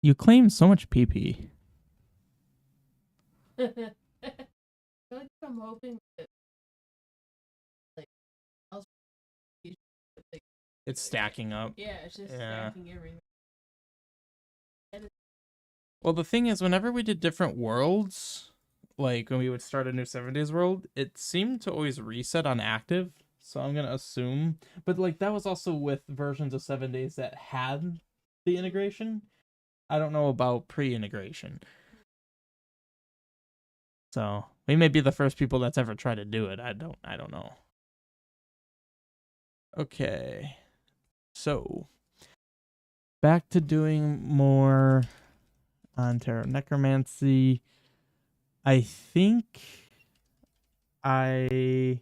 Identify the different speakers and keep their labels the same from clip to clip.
Speaker 1: You claim so much PP.
Speaker 2: I feel like I'm hoping that like else
Speaker 1: It's stacking up.
Speaker 2: Yeah, it's just stacking everything.
Speaker 1: Well, the thing is, whenever we did different worlds, like when we would start a new 7 days world, it seemed to always reset on active. So I'm gonna assume, but like that was also with versions of 7 days that had the integration. I don't know about pre-integration. So we may be the first people that's ever tried to do it. I don't know. Okay. So back to doing more on Tarot Necromancy. I think I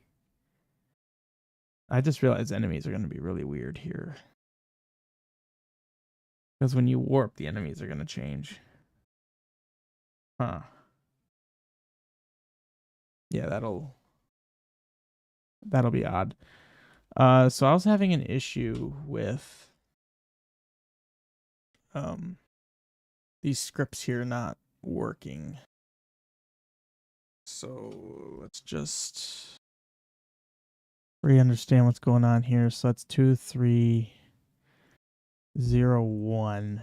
Speaker 1: just realized enemies are going to be really weird here. Because when you warp, the enemies are going to change. Huh. Yeah, that'll be odd. So I was having an issue with these scripts here not working. So let's just re-understand what's going on here. So that's 2, 3, 0, 1.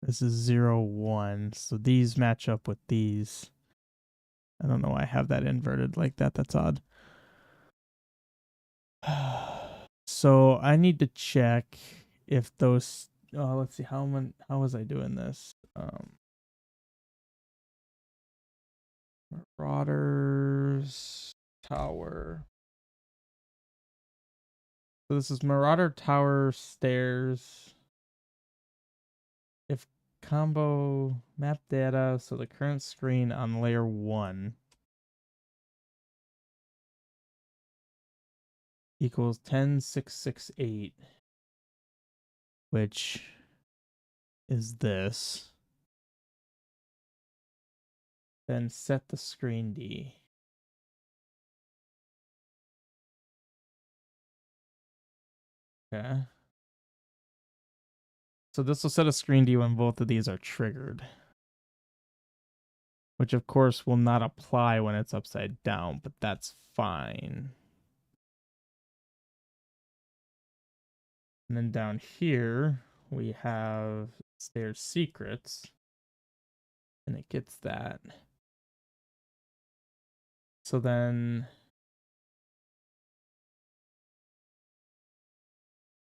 Speaker 1: This is 0, 1. So these match up with these. I don't know why I have that inverted like that. That's odd. So I need to check if those. Oh, let's see how was I doing this? Marauders Tower. So this is Marauder Tower stairs. If combo map data, so the current screen on layer 1 equals 10668, which is this. Then set the screen D. Okay. So this will set a screen D when both of these are triggered. Which of course will not apply when it's upside down, but that's fine. And then down here, we have stairs secrets. And it gets that. So then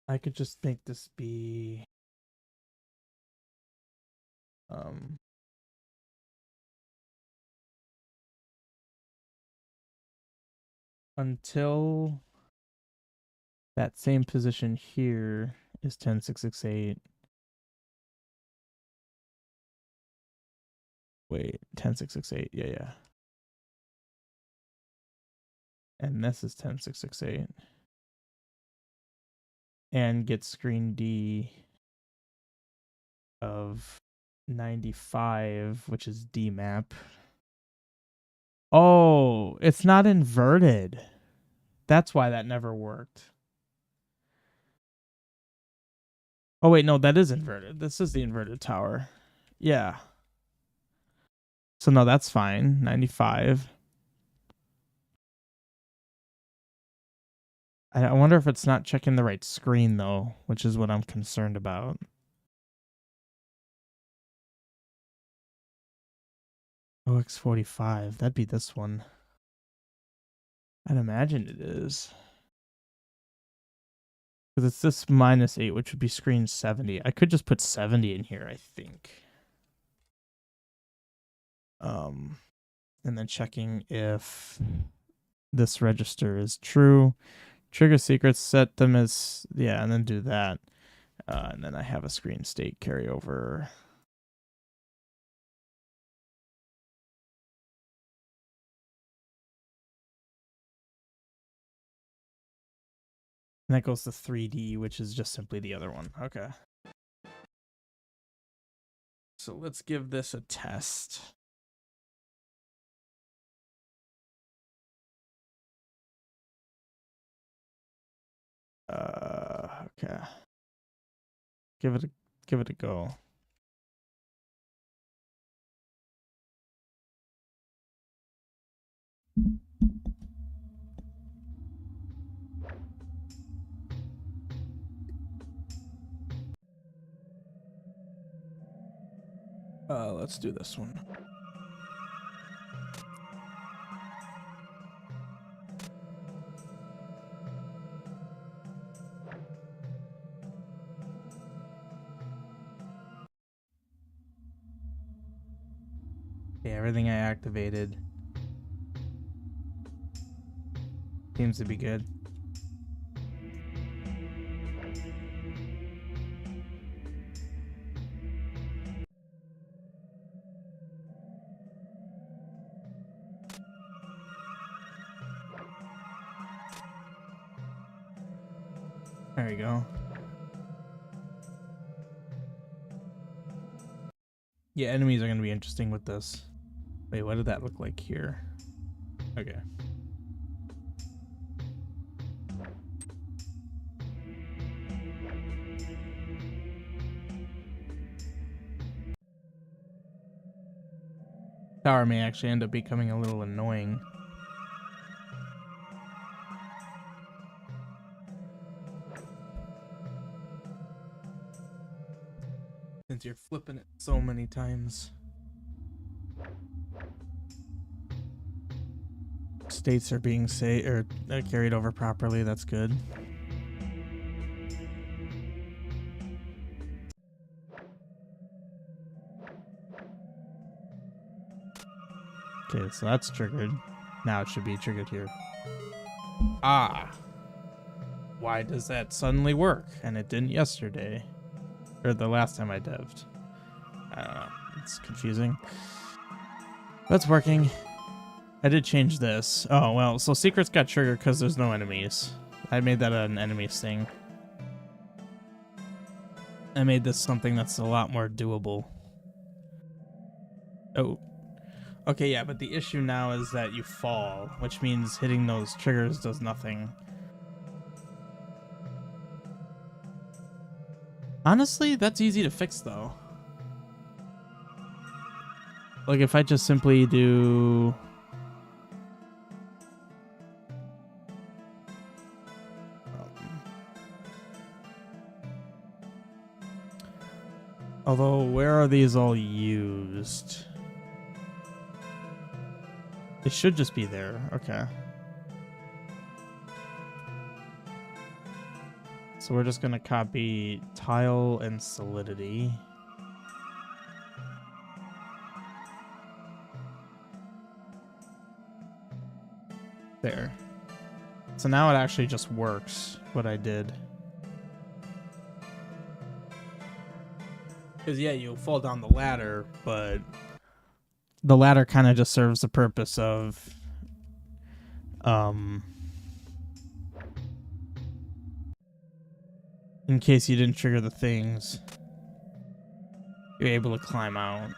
Speaker 1: I could just make this be until that same position here is 10668. Wait, 10668. Yeah. And this is 10668. And get screen D of 95, which is D map. Oh, it's not inverted. That's why that never worked. Oh, wait, no, that is inverted. This is the inverted tower. Yeah. So, no, that's fine. 95. I wonder if it's not checking the right screen, though, which is what I'm concerned about. OX45. That'd be this one. I'd imagine it is. Because it's this -8, which would be screen 70. I could just put 70 in here, I think. And then checking if this register is true. Trigger secrets, set them as, yeah, and then do that. And then I have a screen state carryover. And that goes to 3D, which is just simply the other one. Okay. So let's give this a test. Okay. Give it a go. Let's do this one. Okay, everything I activated seems to be good. There you go. Yeah, enemies are going to be interesting with this. Wait, what did that look like here? Okay. Tower may actually end up becoming a little annoying. Since you're flipping it so many times. States are being carried over properly. That's good. Okay, so that's triggered. Now it should be triggered here. Ah. Why does that suddenly work? And it didn't yesterday. Or the last time I dev'd. I don't know. It's confusing. But it's working. I did change this. Oh, well, so secrets got triggered because there's no enemies. I made that an enemies thing. I made this something that's a lot more doable. Oh. Okay, yeah, but the issue now is that you fall, which means hitting those triggers does nothing. Honestly, that's easy to fix, though. Like, if I just simply do... Although, where are these all used? It should just be there. Okay. So we're just going to copy tile and solidity. There. So now it actually just works, what I did. Because, yeah, you'll fall down the ladder, but the ladder kind of just serves the purpose of... in case you didn't trigger the things, you're able to climb out.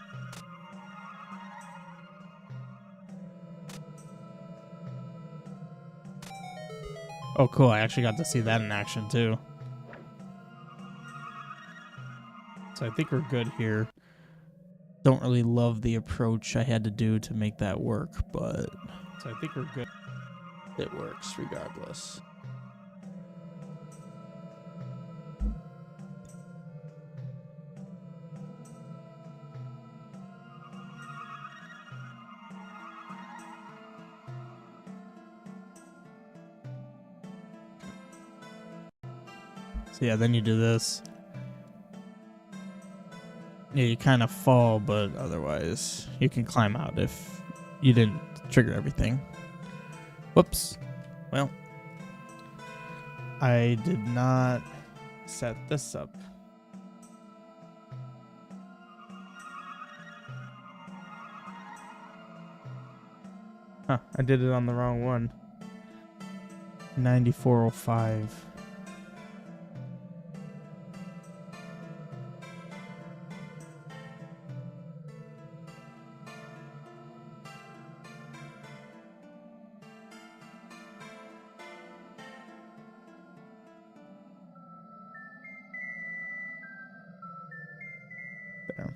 Speaker 1: Oh, cool. I actually got to see that in action, too. So I think we're good here. Don't really love the approach I had to do to make that work, but... So I think we're good. It works regardless. So yeah, then you do this. Yeah, you kind of fall, but otherwise you can climb out if you didn't trigger everything. Whoops. Well, I did not set this up. Huh, I did it on the wrong one. 9405. There.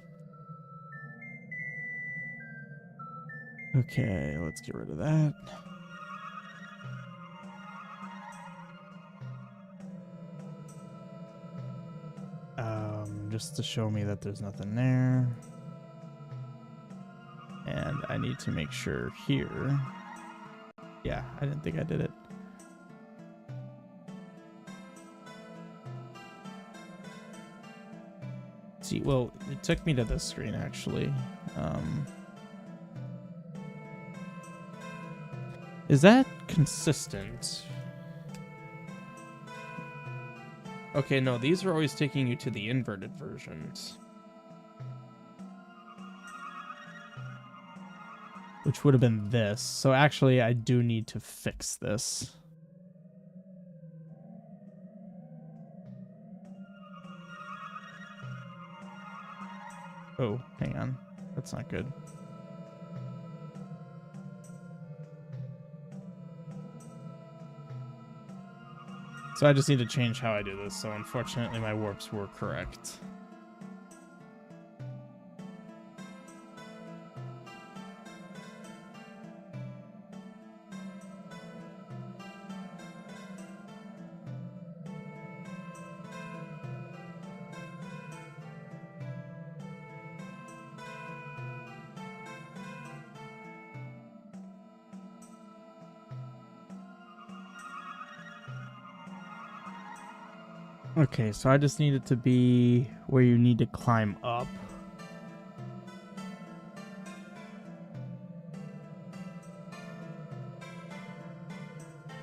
Speaker 1: Okay, let's get rid of that. Just to show me that there's nothing there. And I need to make sure here. Yeah, I didn't think I did it. See, well, it took me to this screen actually. Is that consistent? Okay, no, these are always taking you to the inverted versions. Which would have been this. So actually, I do need to fix this. Oh, hang on. That's not good. So I just need to change how I do this. So unfortunately, my warps were correct. Okay, so I just need it to be where you need to climb up.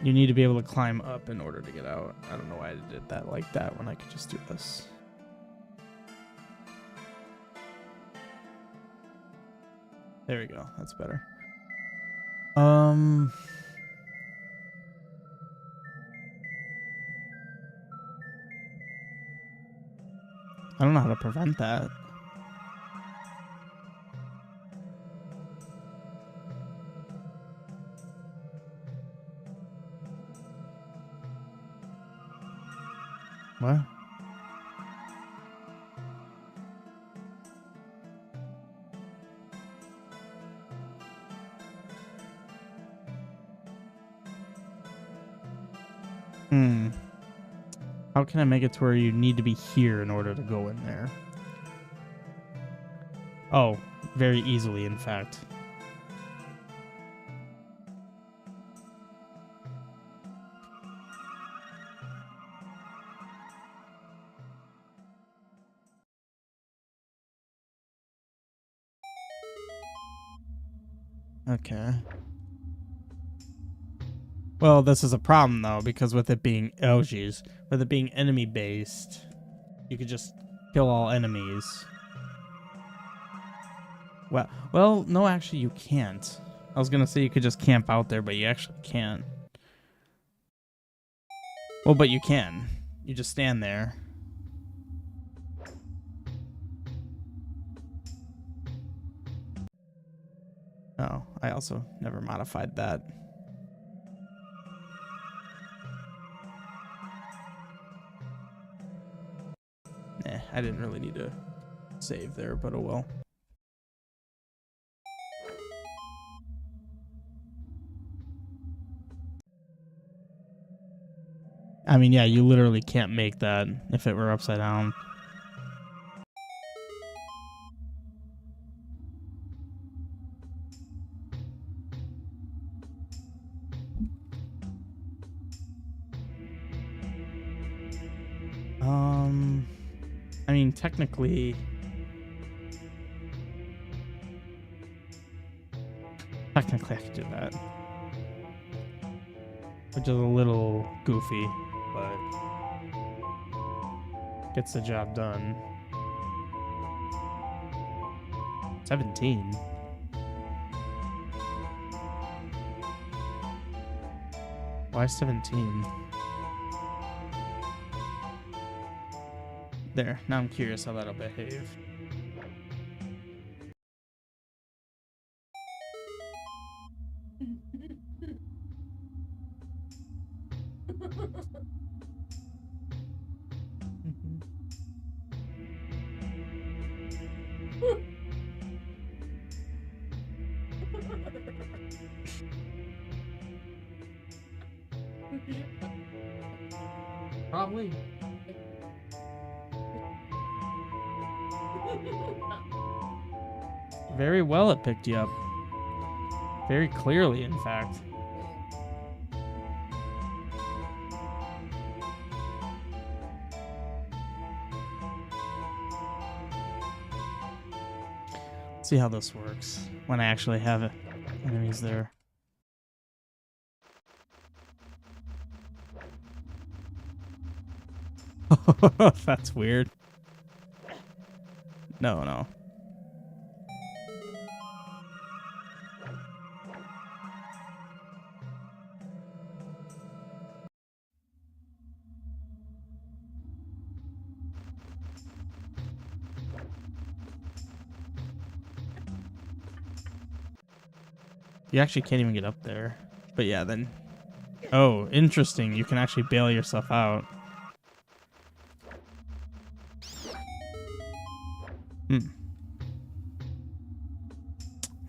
Speaker 1: You need to be able to climb up in order to get out. I don't know why I did that like that when I could just do this. There we go. That's better. I don't know how to prevent that. What? How can I make it to where you need to be here in order to go in there? Oh, very easily, in fact. Okay. Well, this is a problem, though, because with it being... Oh, jeez. With it being enemy-based, you could just kill all enemies. Well, no, actually, you can't. I was going to say you could just camp out there, but you actually can't. Well, but you can. You just stand there. Oh, I also never modified that. I didn't really need to save there, but oh well. I mean, yeah, you literally can't make that if it were upside down. I mean, technically I could do that. Which is a little goofy, but gets the job done. 17. Why 17? There, now I'm curious how that'll behave. Probably. Very well it picked you up. Very clearly, in fact. Let's see how this works when I actually have enemies there. That's weird. No. You actually can't even get up there. But yeah, then... Oh, interesting. You can actually bail yourself out.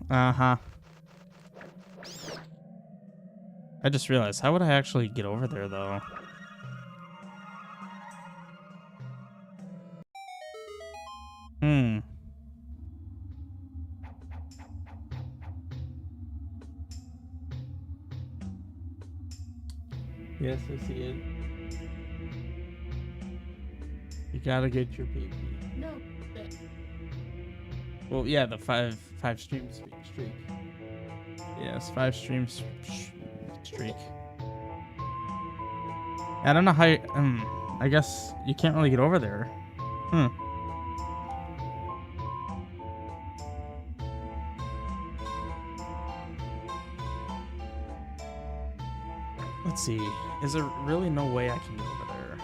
Speaker 1: Uh-huh. I just realized, how would I actually get over there, though? Yes, I see it. You gotta get your PP.
Speaker 2: No.
Speaker 1: Well, yeah, the five stream streak. Yes, 5 streams streak. I don't know how. I guess you can't really get over there. Let's see. Is there really no way I can get over there?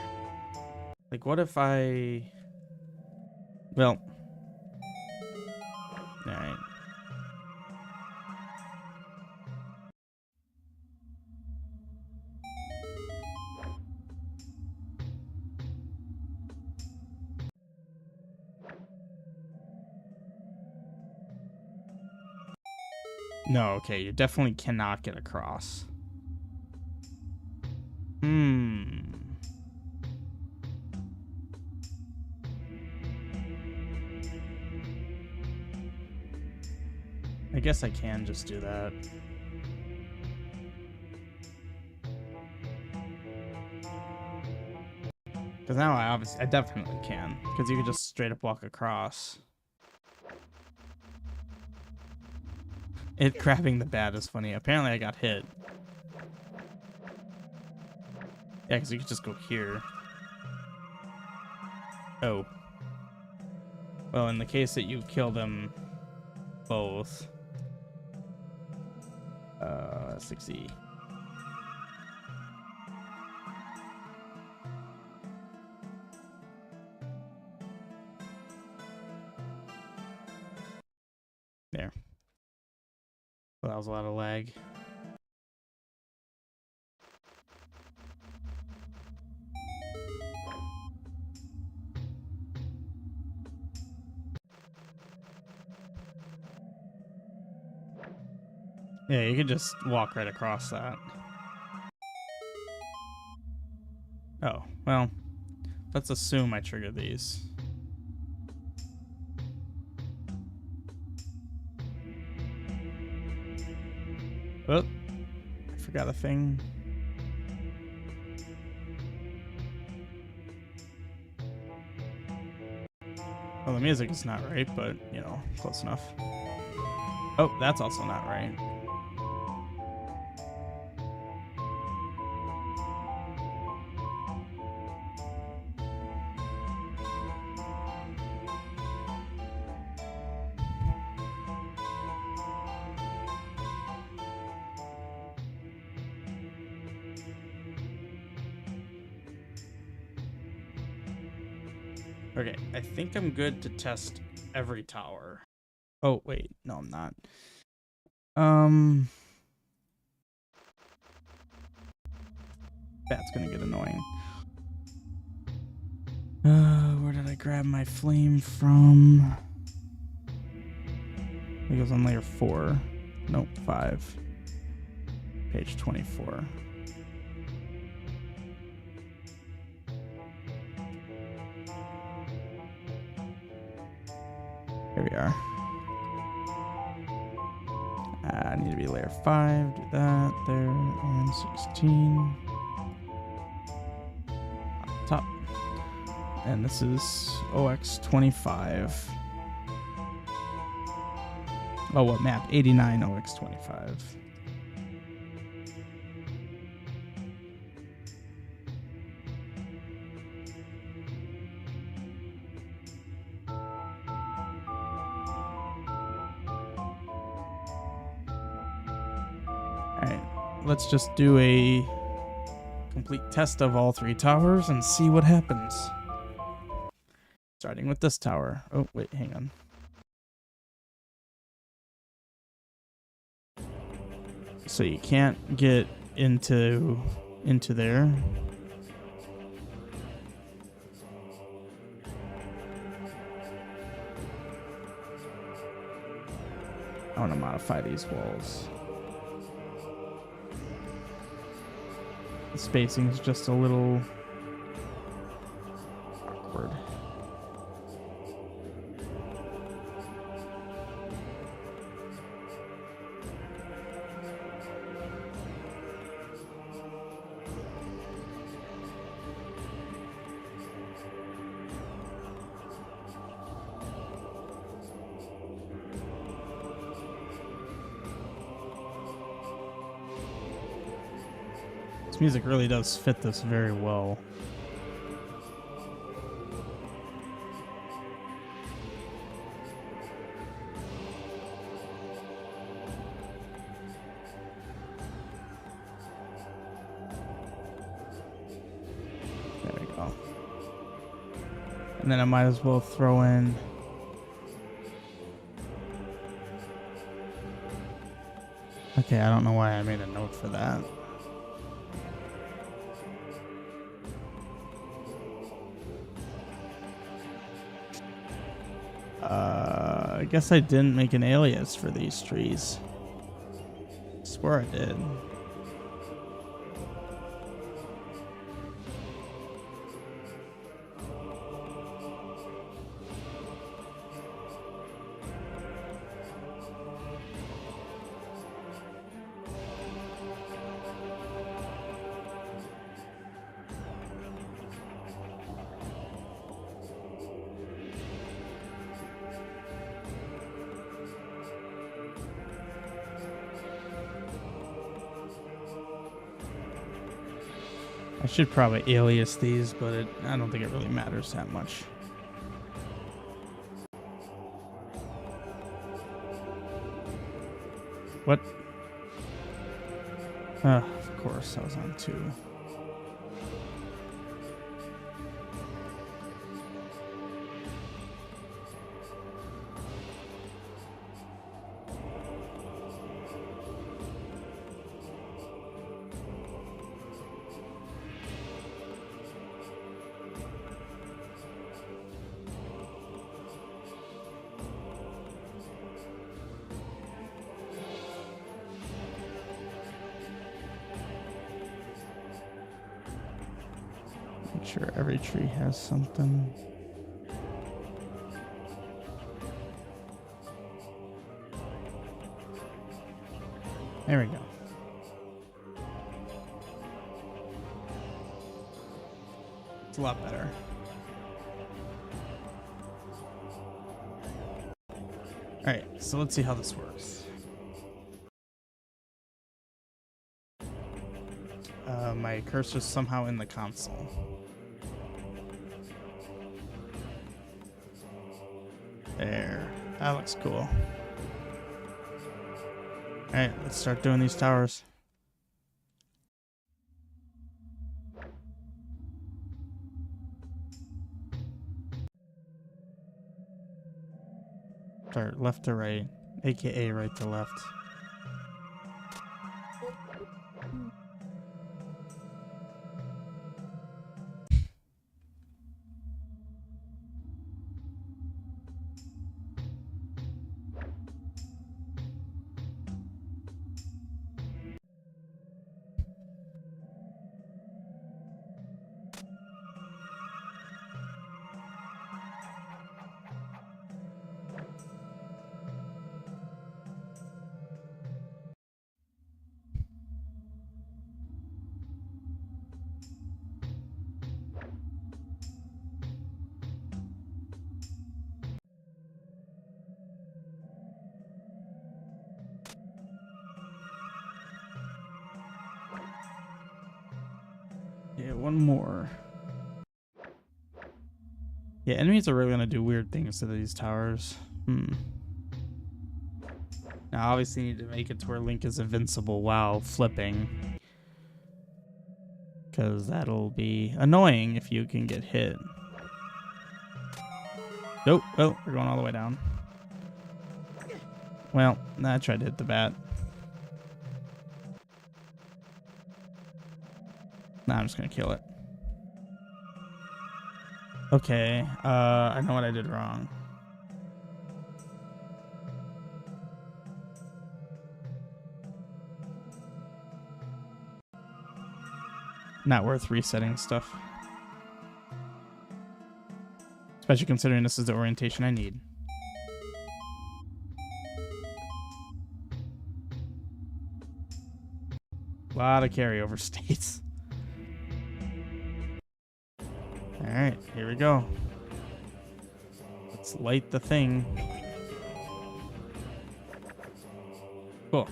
Speaker 1: Like, what if I... Well... Alright. No, okay, you definitely cannot get across. I guess I can just do that. Because now I definitely can. Because you could just straight up walk across. It grabbing the bat is funny. Apparently I got hit. Yeah, because you could just go here. Oh. Well, in the case that you kill them both. 60. There. Well, that was a lot of lag. Yeah, you could just walk right across that. Oh, well, let's assume I trigger these. Oh, I forgot a thing. Well, the music is not right, but, you know, close enough. Oh, that's also not right. Okay, I think I'm good to test every tower. Oh, wait. No, I'm not. That's gonna get annoying. Where did I grab my flame from? It goes on layer 4. Nope, 5. Page 24. are. I need to be layer 5. Do that there. And 16. On top. And this is OX25. Oh, what map? 89 OX25. Alright, let's just do a complete test of all 3 towers and see what happens. Starting with this tower. Oh, wait, hang on. So you can't get into there. I want to modify these walls. The spacing is just a little awkward. This music really does fit this very well. There we go. And then I might as well throw in okay, I don't know why I made a note for that. I guess I didn't make an alias for these trees. I swear I did. I should probably alias these, but I don't think it really matters that much. What? Of course, I was on 2. Make sure every tree has something. There we go. It's a lot better. Alright, so let's see how this works. My cursor's somehow in the console. There. That looks cool. Alright, let's start doing these towers. Start left to right, aka right to left. Yeah, one more. Yeah, enemies are really gonna do weird things to these towers. Now, obviously, you need to make it to where Link is invincible while flipping, because that'll be annoying if you can get hit. Nope. Oh, we're going all the way down. Well, I tried to hit the bat. Nah, I'm just gonna kill it. Okay, I know what I did wrong. Not worth resetting stuff. Especially considering this is the orientation I need. A lot of carryover states. Alright, here we go. Let's light the thing. Cool.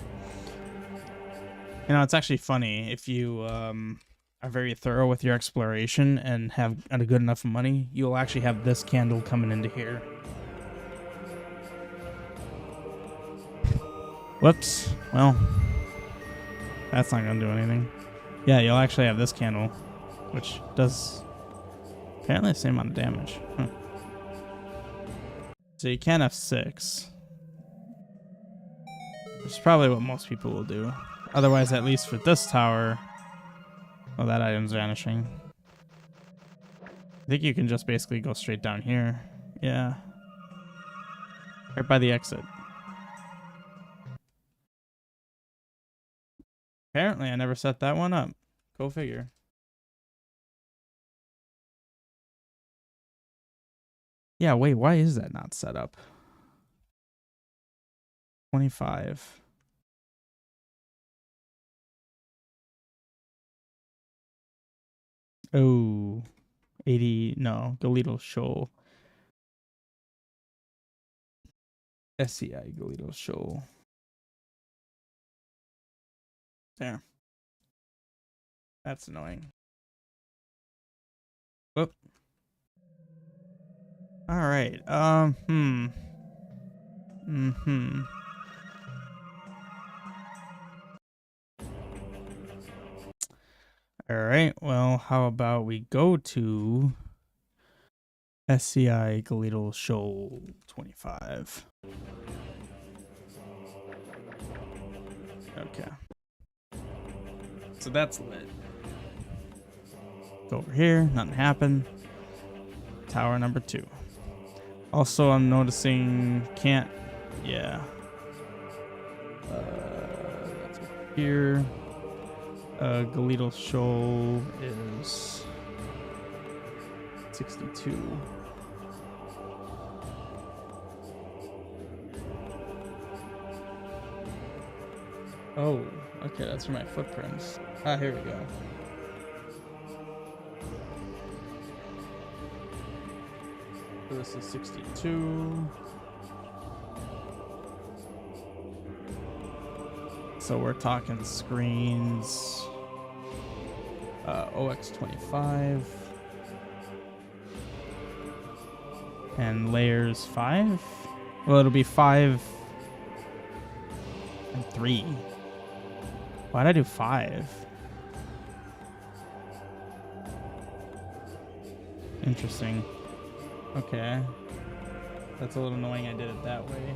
Speaker 1: You know, it's actually funny if you are very thorough with your exploration and have a good enough money, you'll actually have this candle coming into here. Whoops. Well, that's not gonna do anything. Yeah, you'll actually have this candle, which does apparently the same amount of damage. Huh. So you can F6. Which is probably what most people will do. Otherwise, at least for this tower, well, that item's vanishing. I think you can just basically go straight down here. Yeah. Right by the exit. Apparently, I never set that one up. Go figure. Yeah, wait, why is that not set up? 25. Oh, 80. No, Galito Shoal. SCI Galito Shoal. There. That's annoying. Whoop. All right. All right. Well, how about we go to SCI Galito Shoal 25. Okay. So that's lit. Go over here. Nothing happened. Tower number 2. Also, I'm noticing can't. Yeah. That's over here. Galito Shoal is 62. Oh, okay, that's for my footprints. Ah, here we go. So this is 62. So we're talking screens. OX25. And layers 5? Well, it'll be 5 and 3. Why'd I do 5? Interesting. Okay. That's a little annoying I did it that way.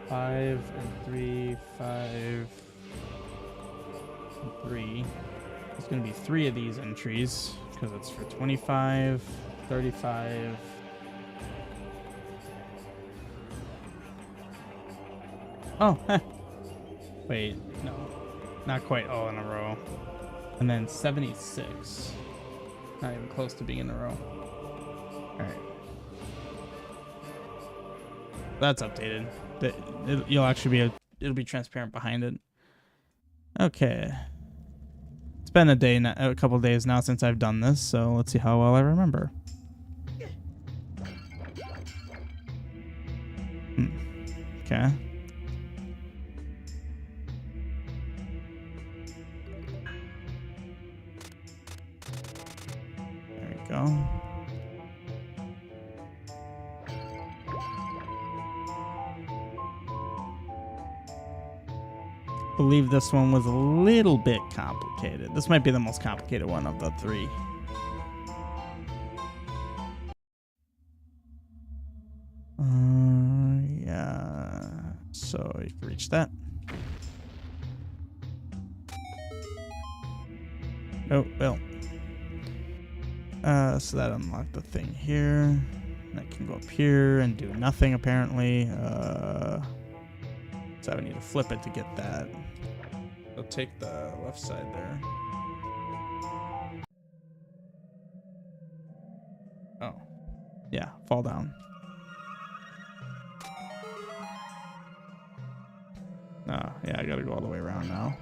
Speaker 1: 5 and 3, 5 and 3. There's going to be 3 of these entries because it's for 25, 35. Oh, heh. Wait, no. Not quite all in a row. And then 76. Not even close to being in a row. Alright. That's updated. You'll actually be it'll be transparent behind it. Okay. It's been a couple days now since I've done this, so let's see how well I remember. Okay. go. Believe this one was a little bit complicated. This might be the most complicated one of the three. Yeah. So you can reach that. Oh, well. So that unlocked the thing here. I can go up here and do nothing apparently. So I would need to flip it to get that. So take the left side there. Oh. Yeah, fall down. Oh, yeah, I gotta go all the way around now.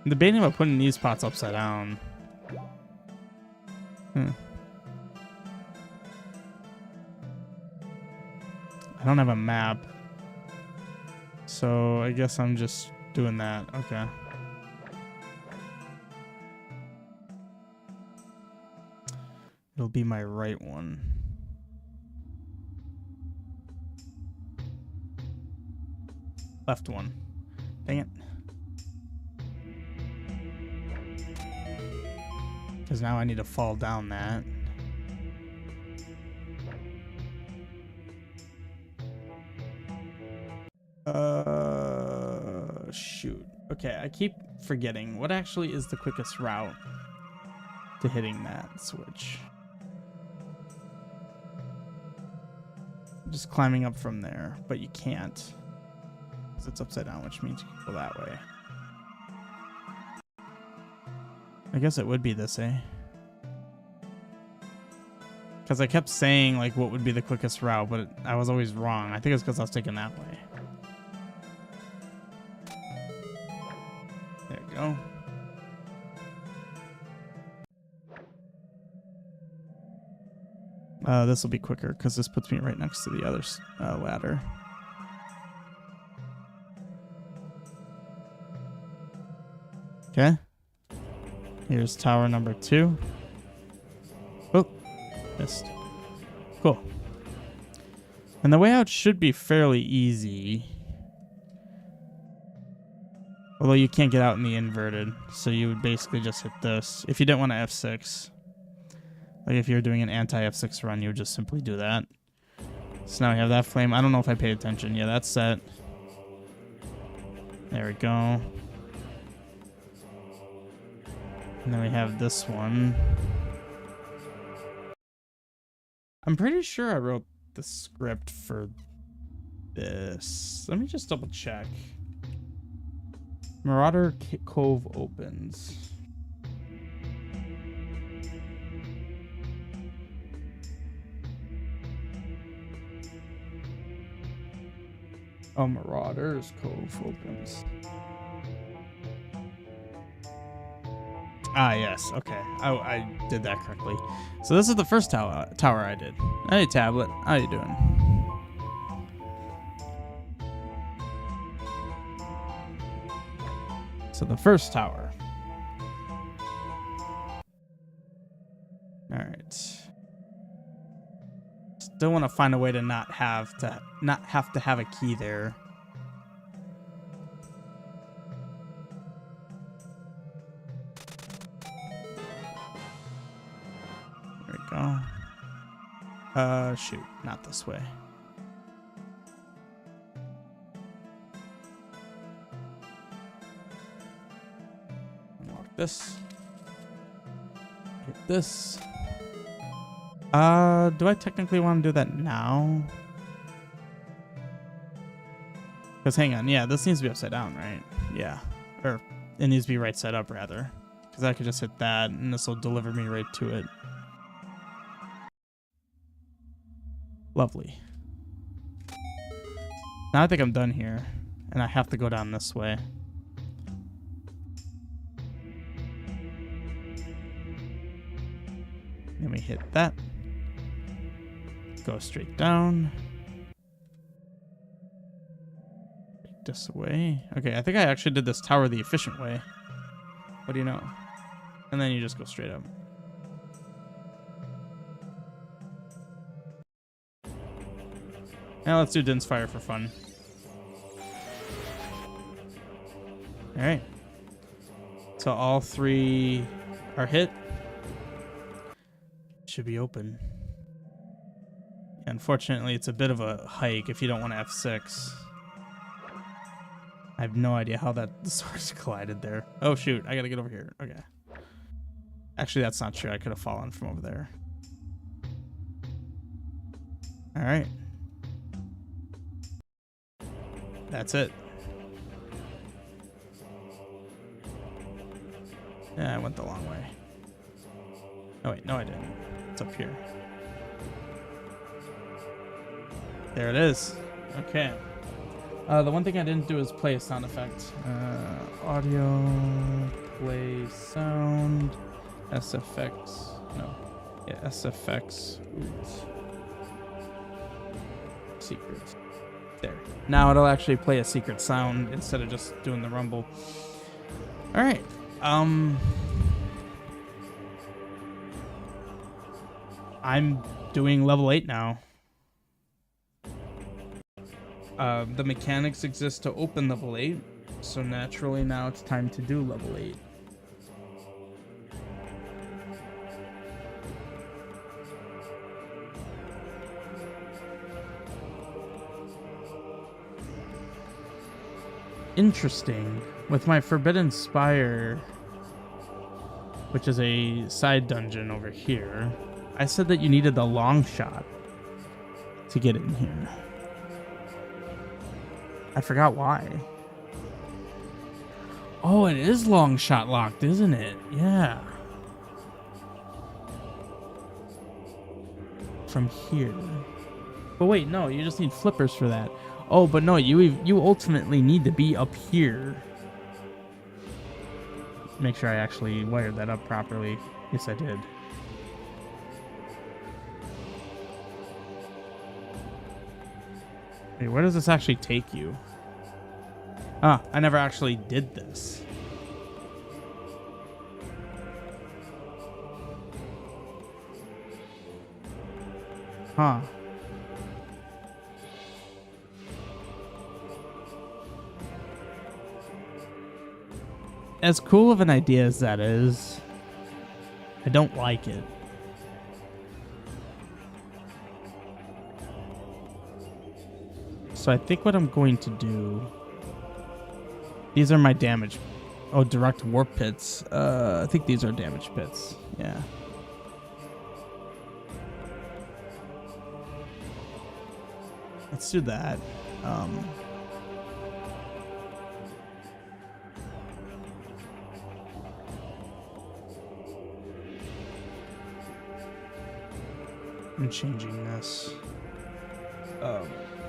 Speaker 1: I'm debating about putting these pots upside down. I don't have a map. So I guess I'm just doing that. Okay. It'll be my right one. Left one. Dang it. Because now I need to fall down that. Shoot. Okay, I keep forgetting. What actually is the quickest route to hitting that switch? Just climbing up from there, but you can't. Because it's upside down, which means you can go that way. I guess it would be this, eh? Because I kept saying, like, what would be the quickest route, but I was always wrong. I think it's because I was taking that way. There we go. This will be quicker, because this puts me right next to the other ladder. Okay. Here's tower number 2. Oh, missed. Cool. And the way out should be fairly easy. Although you can't get out in the inverted, so you would basically just hit this. If you didn't want to F6. Like if you're doing an anti-F6 run, you would just simply do that. So now we have that flame. I don't know if I paid attention. Yeah, that's set. There we go. And then we have this one. I'm pretty sure I wrote the script for this. Let me just double check. Marauder Cove opens. Oh, Marauder's Cove opens. Ah, yes. Okay. I did that correctly. So this is the first tower I did. Hey, tablet. How you doing? So the first tower. All right. Still want to find a way to not have to have a key there. There we go. Shoot, not this way. Unlock this. Hit this. Do I technically want to do that now? Because hang on, yeah, this needs to be upside down, right? Yeah. Or it needs to be right side up, rather. Because I could just hit that, and this will deliver me right to it. Lovely. Now I think I'm done here, and I have to go down this way. Then we hit that. Go straight down. Take this away. Okay, I think I actually did this tower the efficient way. What do you know? And then you just go straight up. Now let's do Din's Fire for fun. Alright. So all 3 are hit. Should be open. Unfortunately, it's a bit of a hike if you don't want to F6. I have no idea how that swords collided there. Oh shoot, I gotta get over here. Okay. Actually, that's not true. I could have fallen from over there. Alright. That's it. Yeah, I went the long way. Oh wait, no I didn't. It's up here. There it is. Okay. The one thing I didn't do is play a sound effect. Audio, play sound, SFX. No. Yeah, SFX. Oops. Secrets. There. Now it'll actually play a secret sound instead of just doing the rumble. All right. I'm doing level 8 now. The mechanics exist to open level 8, so naturally now it's time to do level 8. Interesting. With my Forbidden Spire, which is a side dungeon over here, I said that you needed the long shot to get in here. I forgot why. Oh, it is long shot locked, isn't it? Yeah. From here. But wait, no, you just need flippers for that. Oh, but no, you ultimately need to be up here. Make sure I actually wired that up properly. Yes, I did. Wait, where does this actually take you? Ah, I never actually did this. Huh. As cool of an idea as that is, I don't like it. So I think what I'm going to do... These are my damage... Oh, direct warp pits. I think these are damage pits. Yeah. Let's do that. I'm changing this.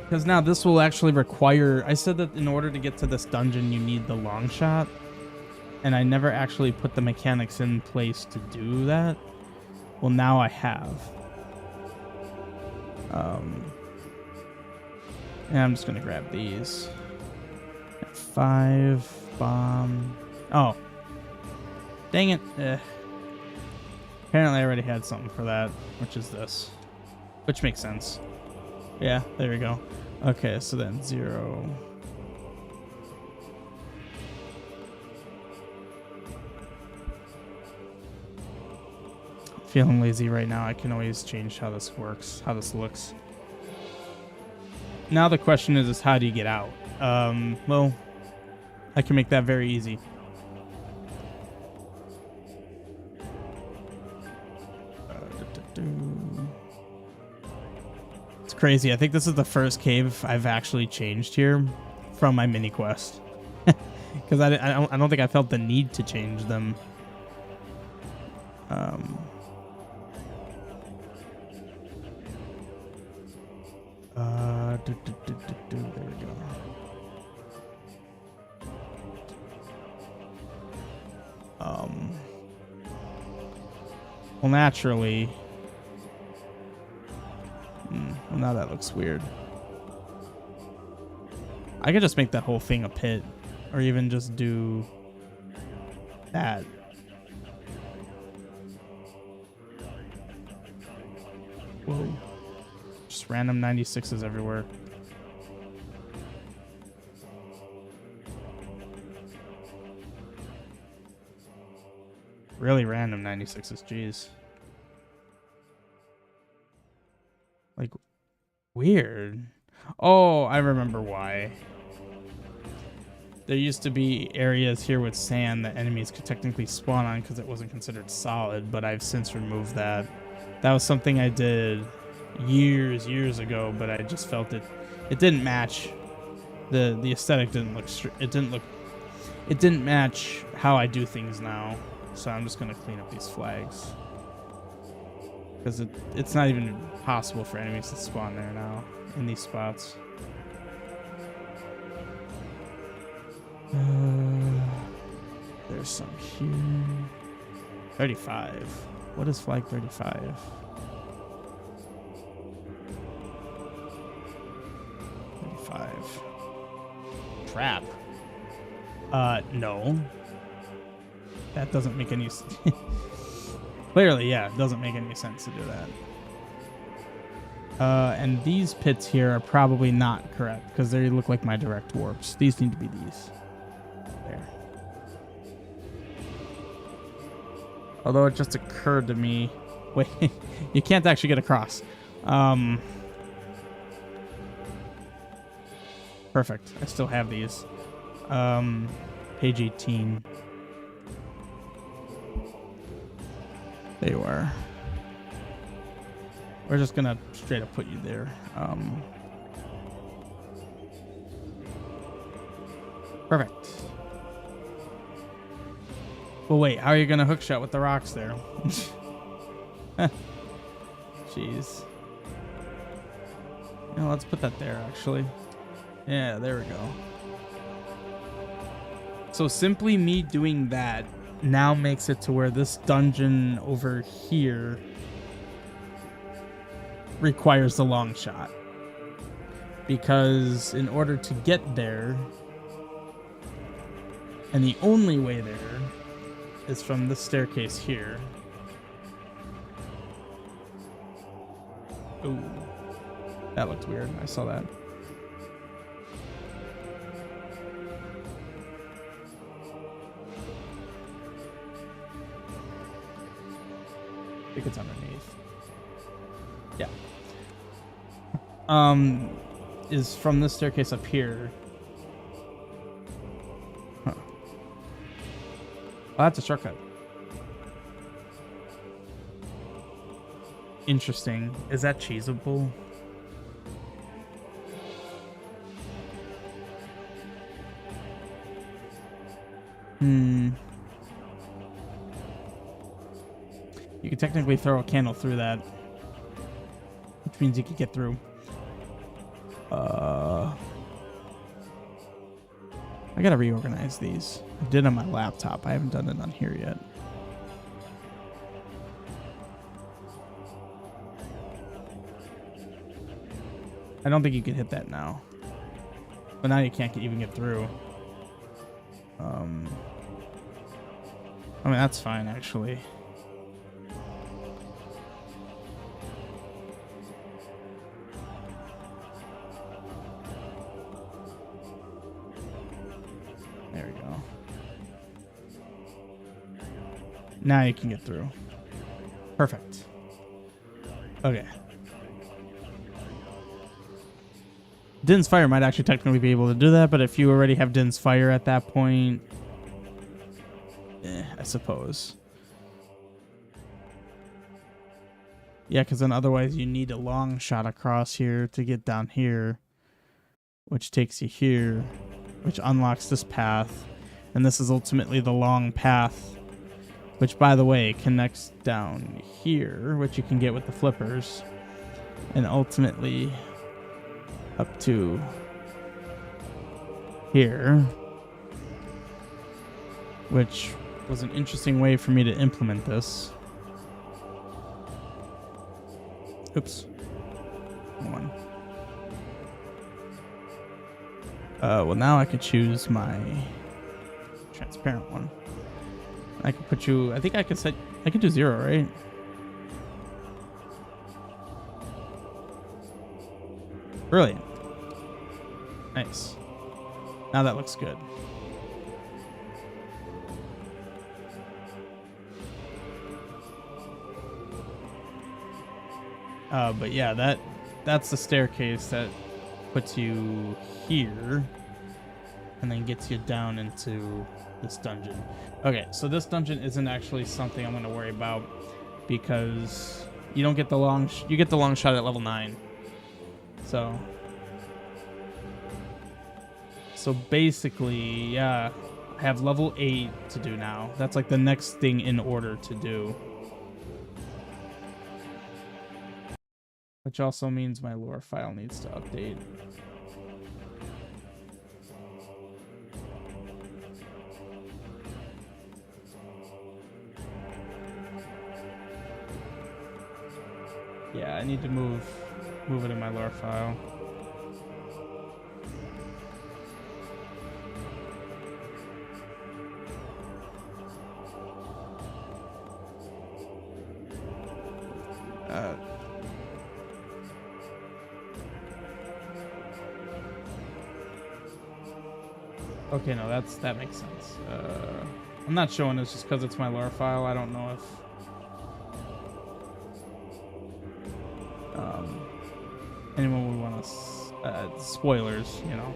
Speaker 1: Because now this will actually require... I said that in order to get to this dungeon, you need the long shot. And I never actually put the mechanics in place to do that. Well, now I have. And I'm just going to grab these. 5 bomb. Oh. Dang it. Apparently I already had something for that, which is this. Which makes sense. Yeah, there we go. Okay, so then 0. Feeling lazy right now. I can always change how this works, how this looks. Now the question is how do you get out? Well, I can make that very easy. It's crazy. I think this is the first cave I've actually changed here from my mini quest. Because I don't think I felt the need to change them. There we go. Well, naturally, now that looks weird. I could just make that whole thing a pit, or even just do that. Whoa. Just random 96s everywhere. Really random 96s, jeez. Like, weird. Oh, I remember why. There used to be areas here with sand that enemies could technically spawn on because it wasn't considered solid, but I've since removed that. That was something I did years ago, but I just felt it didn't match. The aesthetic didn't look it didn't match how I do things now. So I'm just gonna clean up these flags. Because it's not even possible for enemies to spawn there now in these spots. There's some here. 35. What is flag 35? 35. Trap. No. That doesn't make any sense. Clearly, yeah, it doesn't make any sense to do that. And these pits here are probably not correct because they look like my direct warps. These need to be these. There. Although it just occurred to me. Wait, you can't actually get across. Perfect. I still have these. Page 18. There you are. We're just gonna straight up put you there. Perfect. Well, wait. How are you gonna hookshot with the rocks there? Jeez. Yeah, let's put that there, actually. Yeah, there we go. So simply me doing that now makes it to where this dungeon over here requires the long shot. Because in order to get there, and the only way there is from this staircase here. Ooh. That looked weird. I saw that. I think it's underneath. Yeah. Is from this staircase up here. Huh. Oh, that's a shortcut. Interesting. Is that cheesable? You could technically throw a candle through that, which means you could get through. I gotta reorganize these. I did on my laptop. I haven't done it on here yet. I don't think you could hit that now. But now you can't even get through. I mean, that's fine, actually. There we go. Now you can get through. Perfect. Okay. Din's Fire might actually technically be able to do that, but if you already have Din's Fire at that point, I suppose. Yeah, because then otherwise you need a long shot across here to get down here, which takes you here, which unlocks this path, and this is ultimately the long path, which, by the way, connects down here, which you can get with the flippers, and ultimately up to here, which was an interesting way for me to implement this. Oops. one. Well, now I could choose my transparent one. I could put you. I think I could set. I could do 0, right? Brilliant. Nice. Now that looks good. But yeah, that's the staircase that puts you here and then gets you down into this dungeon. Okay, so this dungeon isn't actually something I'm going to worry about because you don't get the long you get the long shot at level 9. So basically, yeah, I have level 8 to do now. That's like the next thing in order to do. Which also means my lore file needs to update. Yeah, I need to move it in my lore file. Okay, no, that makes sense. I'm not showing this just because it's my lore file. I don't know if anyone would want to spoilers, you know.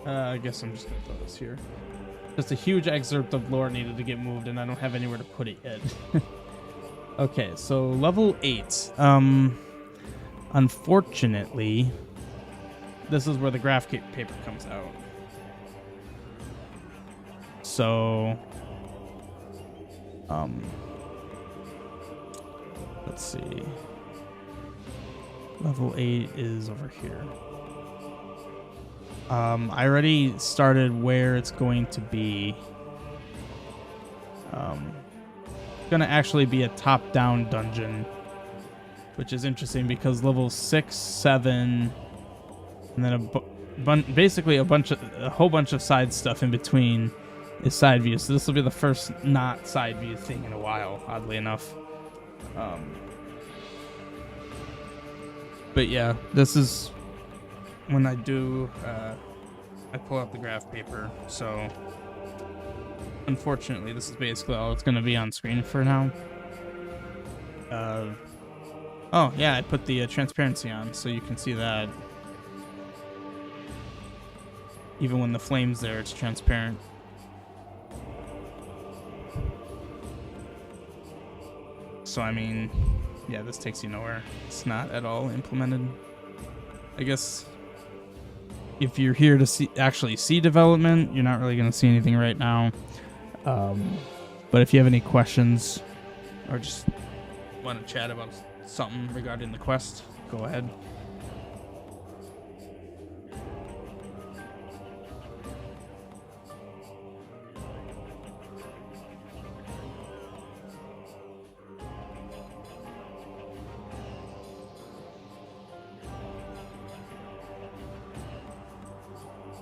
Speaker 1: I guess I'm just gonna throw this here. Just a huge excerpt of lore needed to get moved, and I don't have anywhere to put it yet. Okay, so level 8. Unfortunately, this is where the graph paper comes out. So, let's see. Level 8 is over here. I already started where it's going to be. It's gonna actually be a top-down dungeon, which is interesting because level 6, 7, and then basically a whole bunch of side stuff in between is side view. So this will be the first not side view thing in a while, oddly enough. But yeah, this is when I do. I pull out the graph paper, so unfortunately, this is basically all it's going to be on screen for now. Oh, yeah, I put the transparency on, so you can see that. Even when the flame's there, it's transparent. So, I mean, yeah, this takes you nowhere. It's not at all implemented. I guess if you're here to actually see development, you're not really going to see anything right now. But if you have any questions or just want to chat about something regarding the quest, go ahead.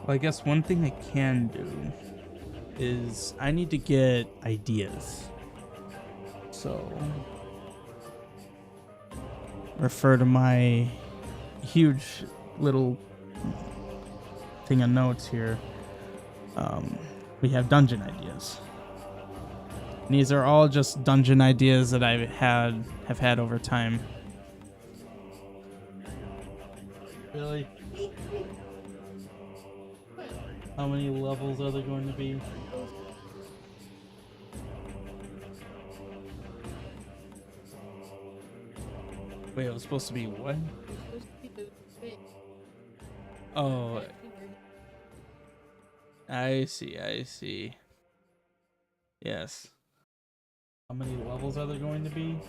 Speaker 1: Well, I guess one thing I can do is I need to get ideas. So refer to my huge little thing of notes here. We have dungeon ideas. And these are all just dungeon ideas that I have had over time. Really? How many levels are there going to be? Wait, it was supposed to be what? Oh, I see. Yes. How many levels are there going to be?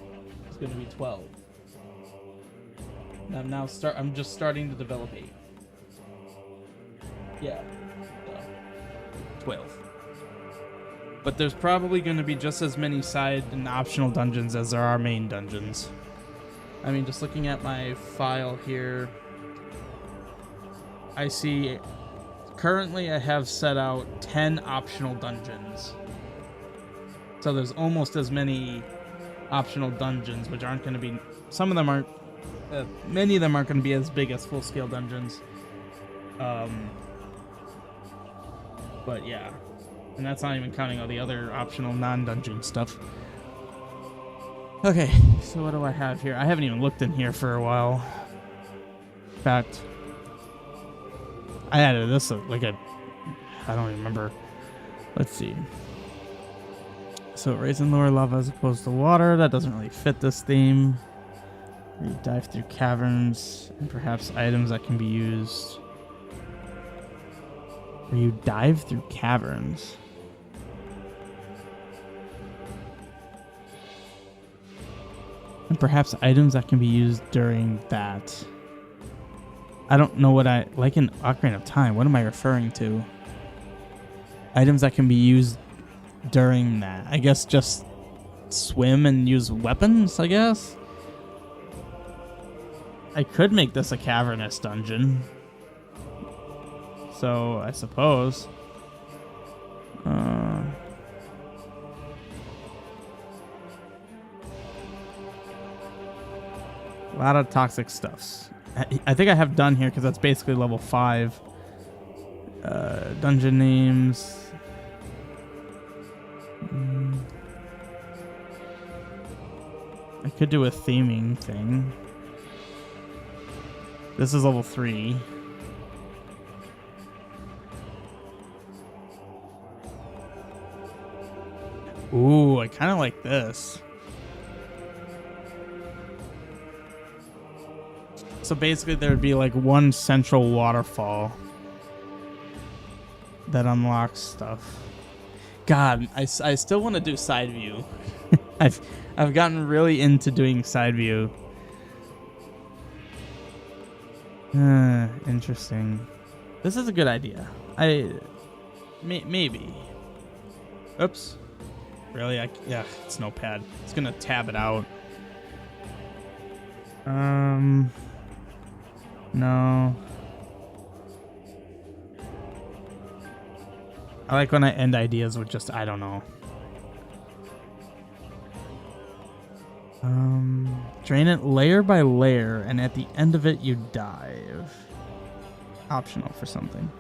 Speaker 1: It's going to be 12. And I'm just starting to develop 8. Yeah. So, 12. But there's probably going to be just as many side and optional dungeons as there are main dungeons. I mean, just looking at my file here, I see currently I have set out 10 optional dungeons. So there's almost as many optional dungeons, which aren't going to be... Some of them aren't... many of them aren't going to be as big as full-scale dungeons. But yeah. And that's not even counting all the other optional non-dungeon stuff. Okay, so what do I have here? I haven't even looked in here for a while. In fact, I added this like a... I don't even remember. Let's see. So raising lower lava as opposed to water. That doesn't really fit this theme. Where you dive through caverns and perhaps items that can be used. Where you dive through caverns. And perhaps items that can be used during that. I don't know what I... Like in Ocarina of Time, what am I referring to? Items that can be used during that. I guess just swim and use weapons, I guess? I could make this a cavernous dungeon. So, I suppose. A lot of toxic stuffs. I think I have done here because that's basically level 5. Dungeon names. I could do a theming thing. This is level 3. Ooh, I kind of like this. So basically there would be like one central waterfall that unlocks stuff. God, I still want to do side view. I've gotten really into doing side view. Interesting. This is a good idea. Maybe. Oops. Really? Yeah, it's Notepad. It's gonna tab it out. No. I like when I end ideas with just, I don't know. Drain it layer by layer, and at the end of it, you dive. Optional for something.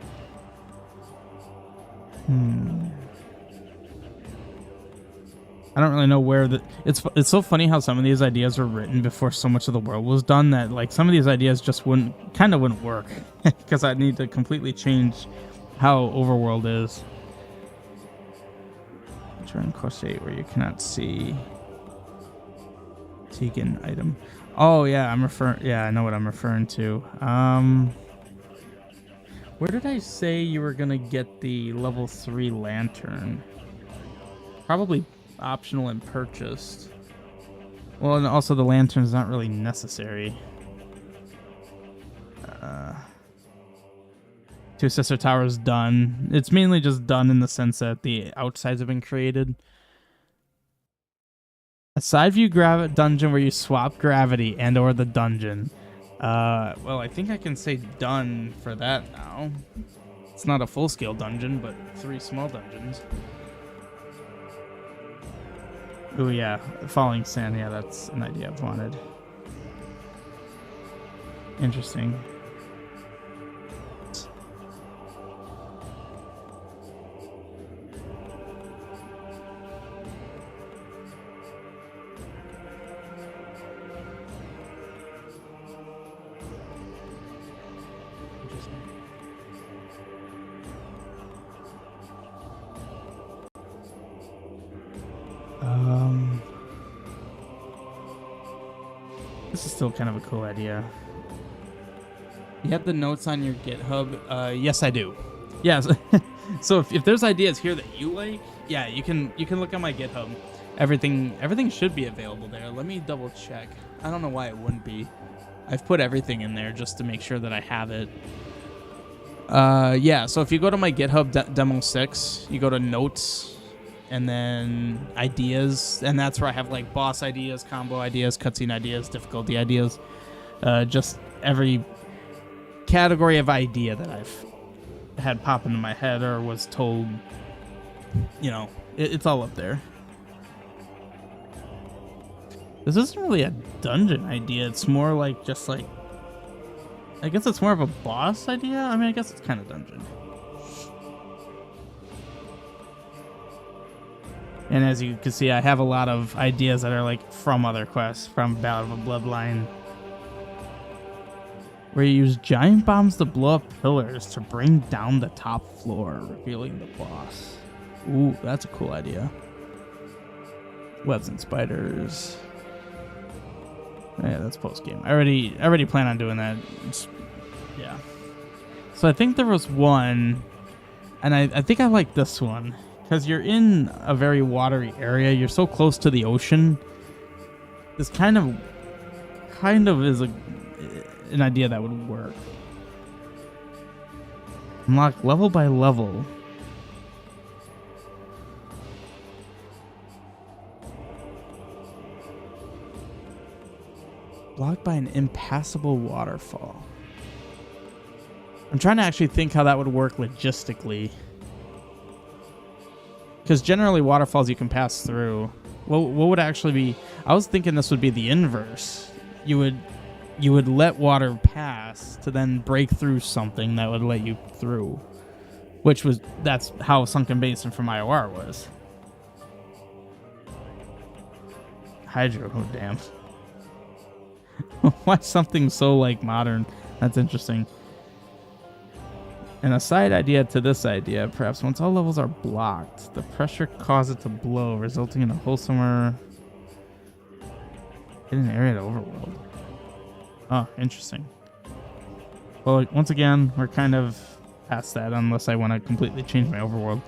Speaker 1: I don't really know where the... It's so funny how some of these ideas were written before so much of the world was done that, like, some of these ideas just wouldn't work. Because I need to completely change how overworld is. Turn course 8 where you cannot see... Taken item. Oh, yeah, yeah, I know what I'm referring to. Where did I say you were gonna get the level 3 lantern? Probably optional and purchased. Well, and also the lantern's not really necessary. Two Sister Towers done. It's mainly just done in the sense that the outsides have been created. A side view dungeon where you swap gravity and or the dungeon. Well, I think I can say done for that now. It's not a full-scale dungeon, but 3 small dungeons. Oh yeah, falling sand. Yeah, that's an idea I've wanted. Interesting. This is still kind of a cool idea. You have the notes on your GitHub? Yes, I do. Yeah. So if there's ideas here that you like, yeah, you can look at my GitHub. Everything should be available there. Let me double check. I don't know why it wouldn't be. I've put everything in there just to make sure that I have it. Yeah, so if you go to my GitHub demo 6, you go to notes and then ideas, and that's where I have like boss ideas, combo ideas, cutscene ideas, difficulty ideas. Just every category of idea that I've had pop into my head or was told, you know, it's all up there. This isn't really a dungeon idea. It's more like just like, I guess it's more of a boss idea. I mean, I guess it's kind of dungeon. And as you can see, I have a lot of ideas that are like from other quests, from Battle of a Bloodline, where you use giant bombs to blow up pillars to bring down the top floor, revealing the boss. Ooh, that's a cool idea. Webs and spiders. Yeah, that's post game. I already plan on doing that. Yeah. So I think there was one, and I think I like this one because you're in a very watery area. You're so close to the ocean. This kind of is an idea that would work. Unlock level by level. Blocked by an impassable waterfall. I'm trying to actually think how that would work logistically. Because generally waterfalls you can pass through. What would actually be... I was thinking this would be the inverse. You would let water pass to then break through something that would let you through. That's how Sunken Basin from IOR was. Hydro, oh damn. Why something so like modern? That's interesting. And a side idea to this idea, perhaps once all levels are blocked, the pressure causes it to blow, resulting in a wholesomer hidden area to overworld. Oh, interesting. Well, once again, we're kind of past that unless I want to completely change my overworld.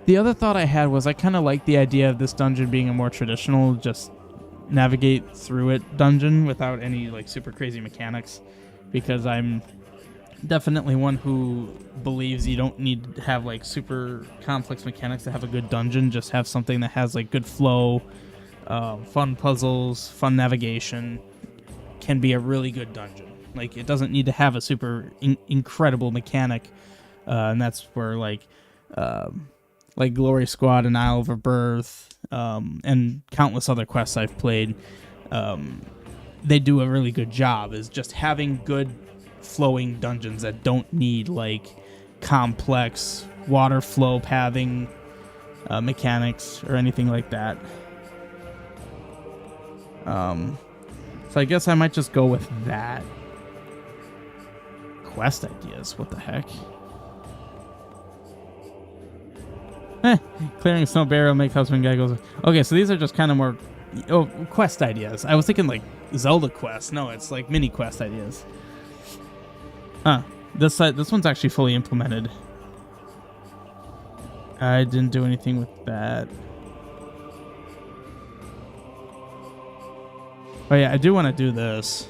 Speaker 1: The other thought I had was I kind of like the idea of this dungeon being a more traditional, just navigate through it dungeon without any like super crazy mechanics, because I'm definitely one who believes you don't need to have like super complex mechanics to have a good dungeon. Just have something that has like good flow, fun puzzles, fun navigation can be a really good dungeon. Like it doesn't need to have a super incredible mechanic, and that's where like Glory Squad and Isle of Rebirth and countless other quests I've played, they do a really good job is just having good flowing dungeons that don't need like complex water flow pathing mechanics or anything like that. So I guess I might just go with that. Quest ideas, what the heck? Clearing snow barrel, make husband guy goes. Okay, so these are just kind of more quest ideas. I was thinking like Zelda quests. No, it's like mini quest ideas. This one's actually fully implemented. I didn't do anything with that. Oh yeah, I do want to do this.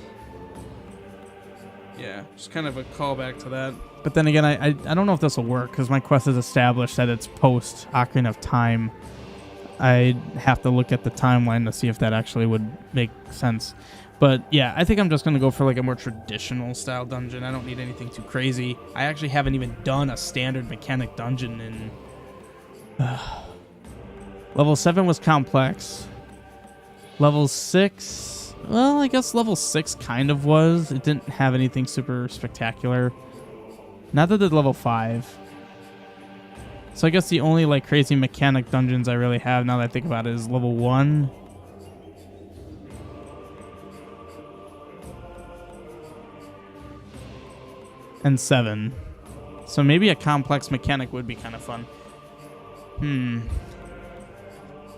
Speaker 1: Yeah, just kind of a callback to that. But then again, I don't know if this will work because my quest is established that it's post Ocarina of Time. I'd have to look at the timeline to see if that actually would make sense. But yeah, I think I'm just going to go for like a more traditional style dungeon. I don't need anything too crazy. I actually haven't even done a standard mechanic dungeon in... Level 7 was complex. Level 6... Well, I guess level 6 kind of was. It didn't have anything super spectacular. Neither did level 5. So I guess the only like crazy mechanic dungeons I really have now that I think about it is level 1. And 7. So maybe a complex mechanic would be kind of fun.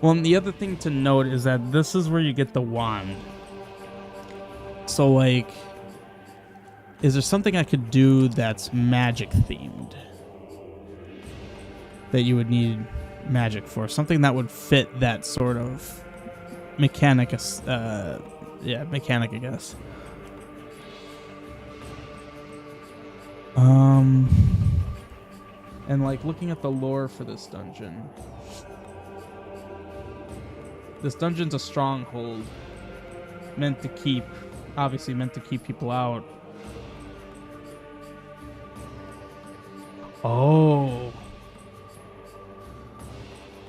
Speaker 1: Well, and the other thing to note is that this is where you get the wand. So like is there something I could do that's magic themed that you would need magic for? Something that would fit that sort of mechanic, mechanic, I guess. And like looking at the lore for this dungeon. This dungeon's a stronghold. Obviously meant to keep people out. Oh.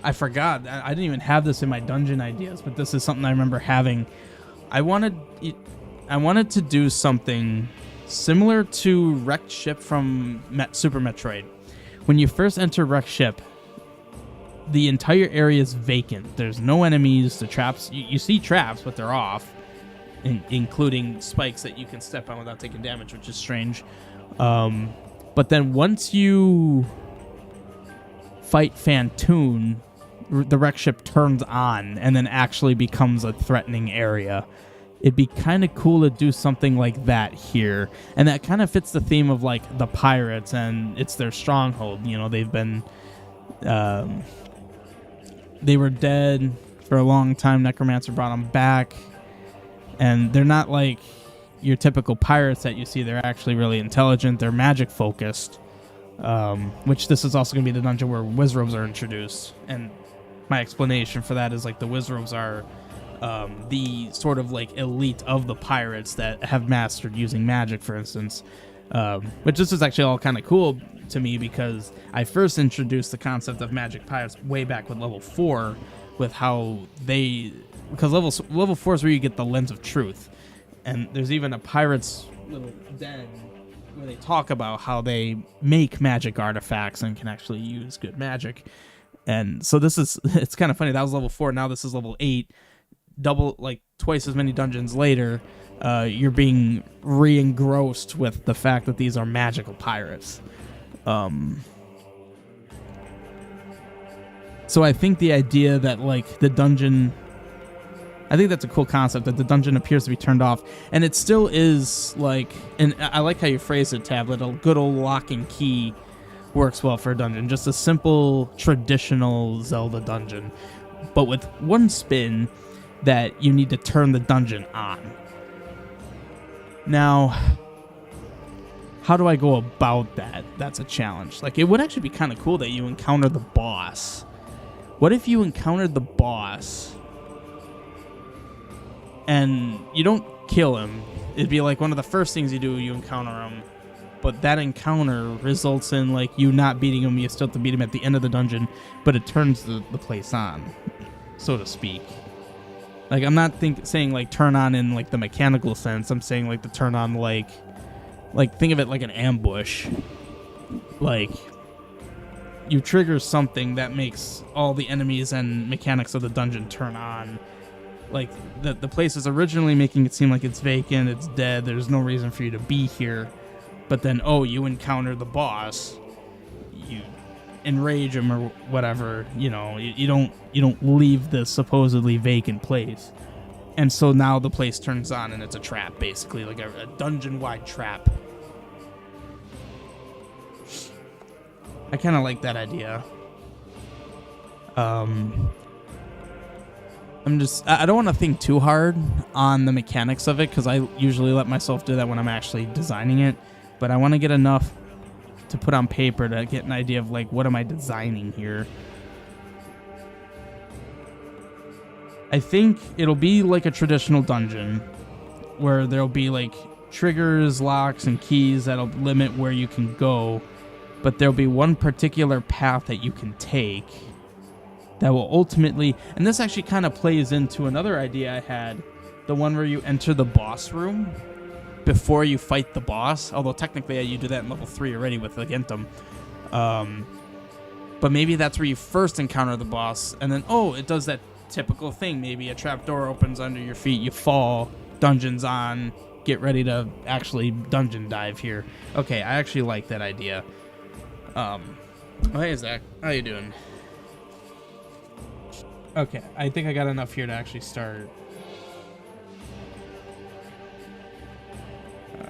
Speaker 1: I forgot. I didn't even have this in my dungeon ideas, but this is something I remember having. I wanted to do something similar to Wrecked Ship from Super Metroid. When you first enter Wrecked Ship, the entire area is vacant. There's no enemies. The traps, you see traps, but they're off, including spikes that you can step on without taking damage, which is strange. But then once you fight Fantoon, the Wrecked Ship turns on and then actually becomes a threatening area. It'd be kind of cool to do something like that here. And that kind of fits the theme of, like, the pirates, and it's their stronghold. You know, they've been... they were dead for a long time. Necromancer brought them back. And they're not like your typical pirates that you see. They're actually really intelligent. They're magic-focused. Which this is also going to be the dungeon where Wizrobes are introduced. And my explanation for that is, like, the Wizrobes are... the sort of like elite of the pirates that have mastered using magic, for instance. Which this is actually all kind of cool to me because I first introduced the concept of magic pirates way back with level 4 with how because level 4 is where you get the lens of truth. And there's even a pirate's little den where they talk about how they make magic artifacts and can actually use good magic. And so it's kind of funny. That was level 4. Now this is level 8. Double, like, twice as many dungeons later, you're being re-engrossed with the fact that these are magical pirates. So I think the idea that, like, the dungeon... I think that's a cool concept, that the dungeon appears to be turned off. And it still is, like... And I like how you phrase it, Tablet. A good old lock and key works well for a dungeon. Just a simple, traditional Zelda dungeon. But with one spin... that you need to turn the dungeon on. Now, how do I go about that? That's a challenge. Like, it would actually be kind of cool that you encounter the boss. What if you encountered the boss and you don't kill him? It'd be like one of the first things you do, you encounter him. But that encounter results in, like, you not beating him. You still have to beat him at the end of the dungeon, but it turns the place on, so to speak. Like, I'm not saying, like, turn on in, like, the mechanical sense. I'm saying, like, the turn on, like, think of it like an ambush. Like, you trigger something that makes all the enemies and mechanics of the dungeon turn on. Like, the place is originally making it seem like it's vacant, it's dead, there's no reason for you to be here. But then, you encounter the boss. You enrage him or whatever, you know, you don't leave the supposedly vacant place. And so now the place turns on and it's a trap, basically, like a dungeon-wide trap. I kind of like that idea. I don't want to think too hard on the mechanics of it, because I usually let myself do that when I'm actually designing it, but I want to get enough to put on paper to get an idea of, like, what am I designing here. I think it'll be like a traditional dungeon where there'll be, like, triggers, locks, and keys that'll limit where you can go, but there'll be one particular path that you can take that will ultimately, and this actually kind of plays into another idea I had, the one where you enter the boss room before you fight the boss, although technically you do that in level 3 already with Agentum. But maybe that's where you first encounter the boss, and then, it does that typical thing. Maybe a trapdoor opens under your feet, you fall, dungeon's on, get ready to actually dungeon dive here. Okay, I actually like that idea. Hey, Zach. How you doing? Okay, I think I got enough here to actually start. 3.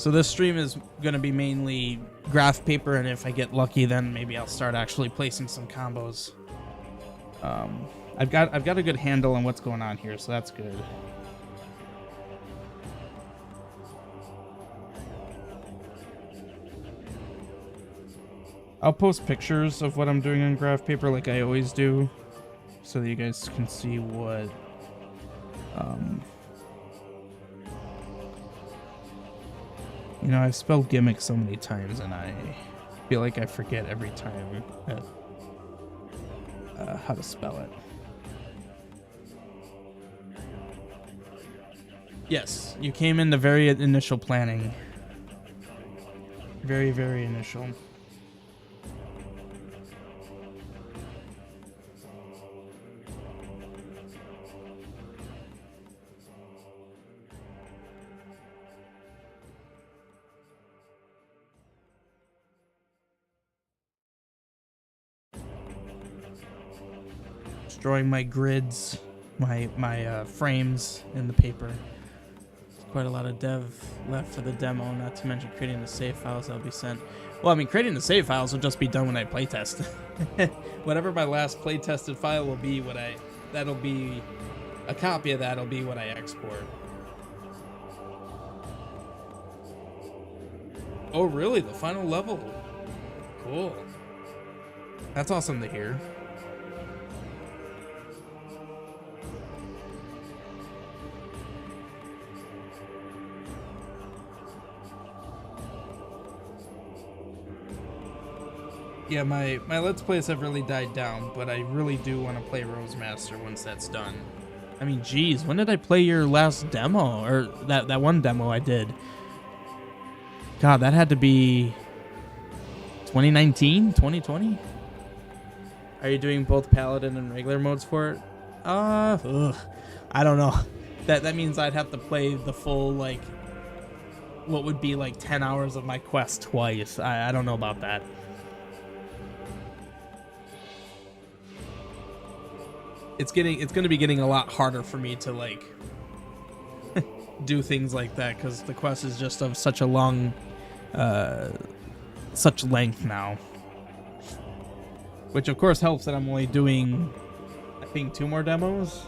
Speaker 1: So this stream is gonna be mainly graph paper, and if I get lucky, then maybe I'll start actually placing some combos. I've got a good handle on what's going on here, so that's good. I'll post pictures of what I'm doing on graph paper like I always do, so that you guys can see what you know, I've spelled gimmick so many times, and I feel like I forget every time how to spell it. Yes, you came in the very initial planning. Very, very initial. Destroying my grids, my frames in the paper. Quite a lot of dev left for the demo, not to mention creating the save files that'll be sent. Well, I mean, creating the save files will just be done when I playtest. Whatever my last playtested file will be, that'll be a copy of that'll be what I export. Oh, really? The final level? Cool. That's awesome to hear. Yeah, my Let's Plays have really died down, but I really do want to play Rosemaster once that's done. I mean, geez, when did I play your last demo? Or that one demo I did? God, that had to be 2019? 2020? Are you doing both Paladin and regular modes for it? I don't know. That means I'd have to play the full, like, what would be like 10 hours of my quest twice. I don't know about that. It's gonna be getting a lot harder for me to like do things like that, because the quest is just of such a long such length now, which of course helps that I'm only doing, I think, 2 more demos,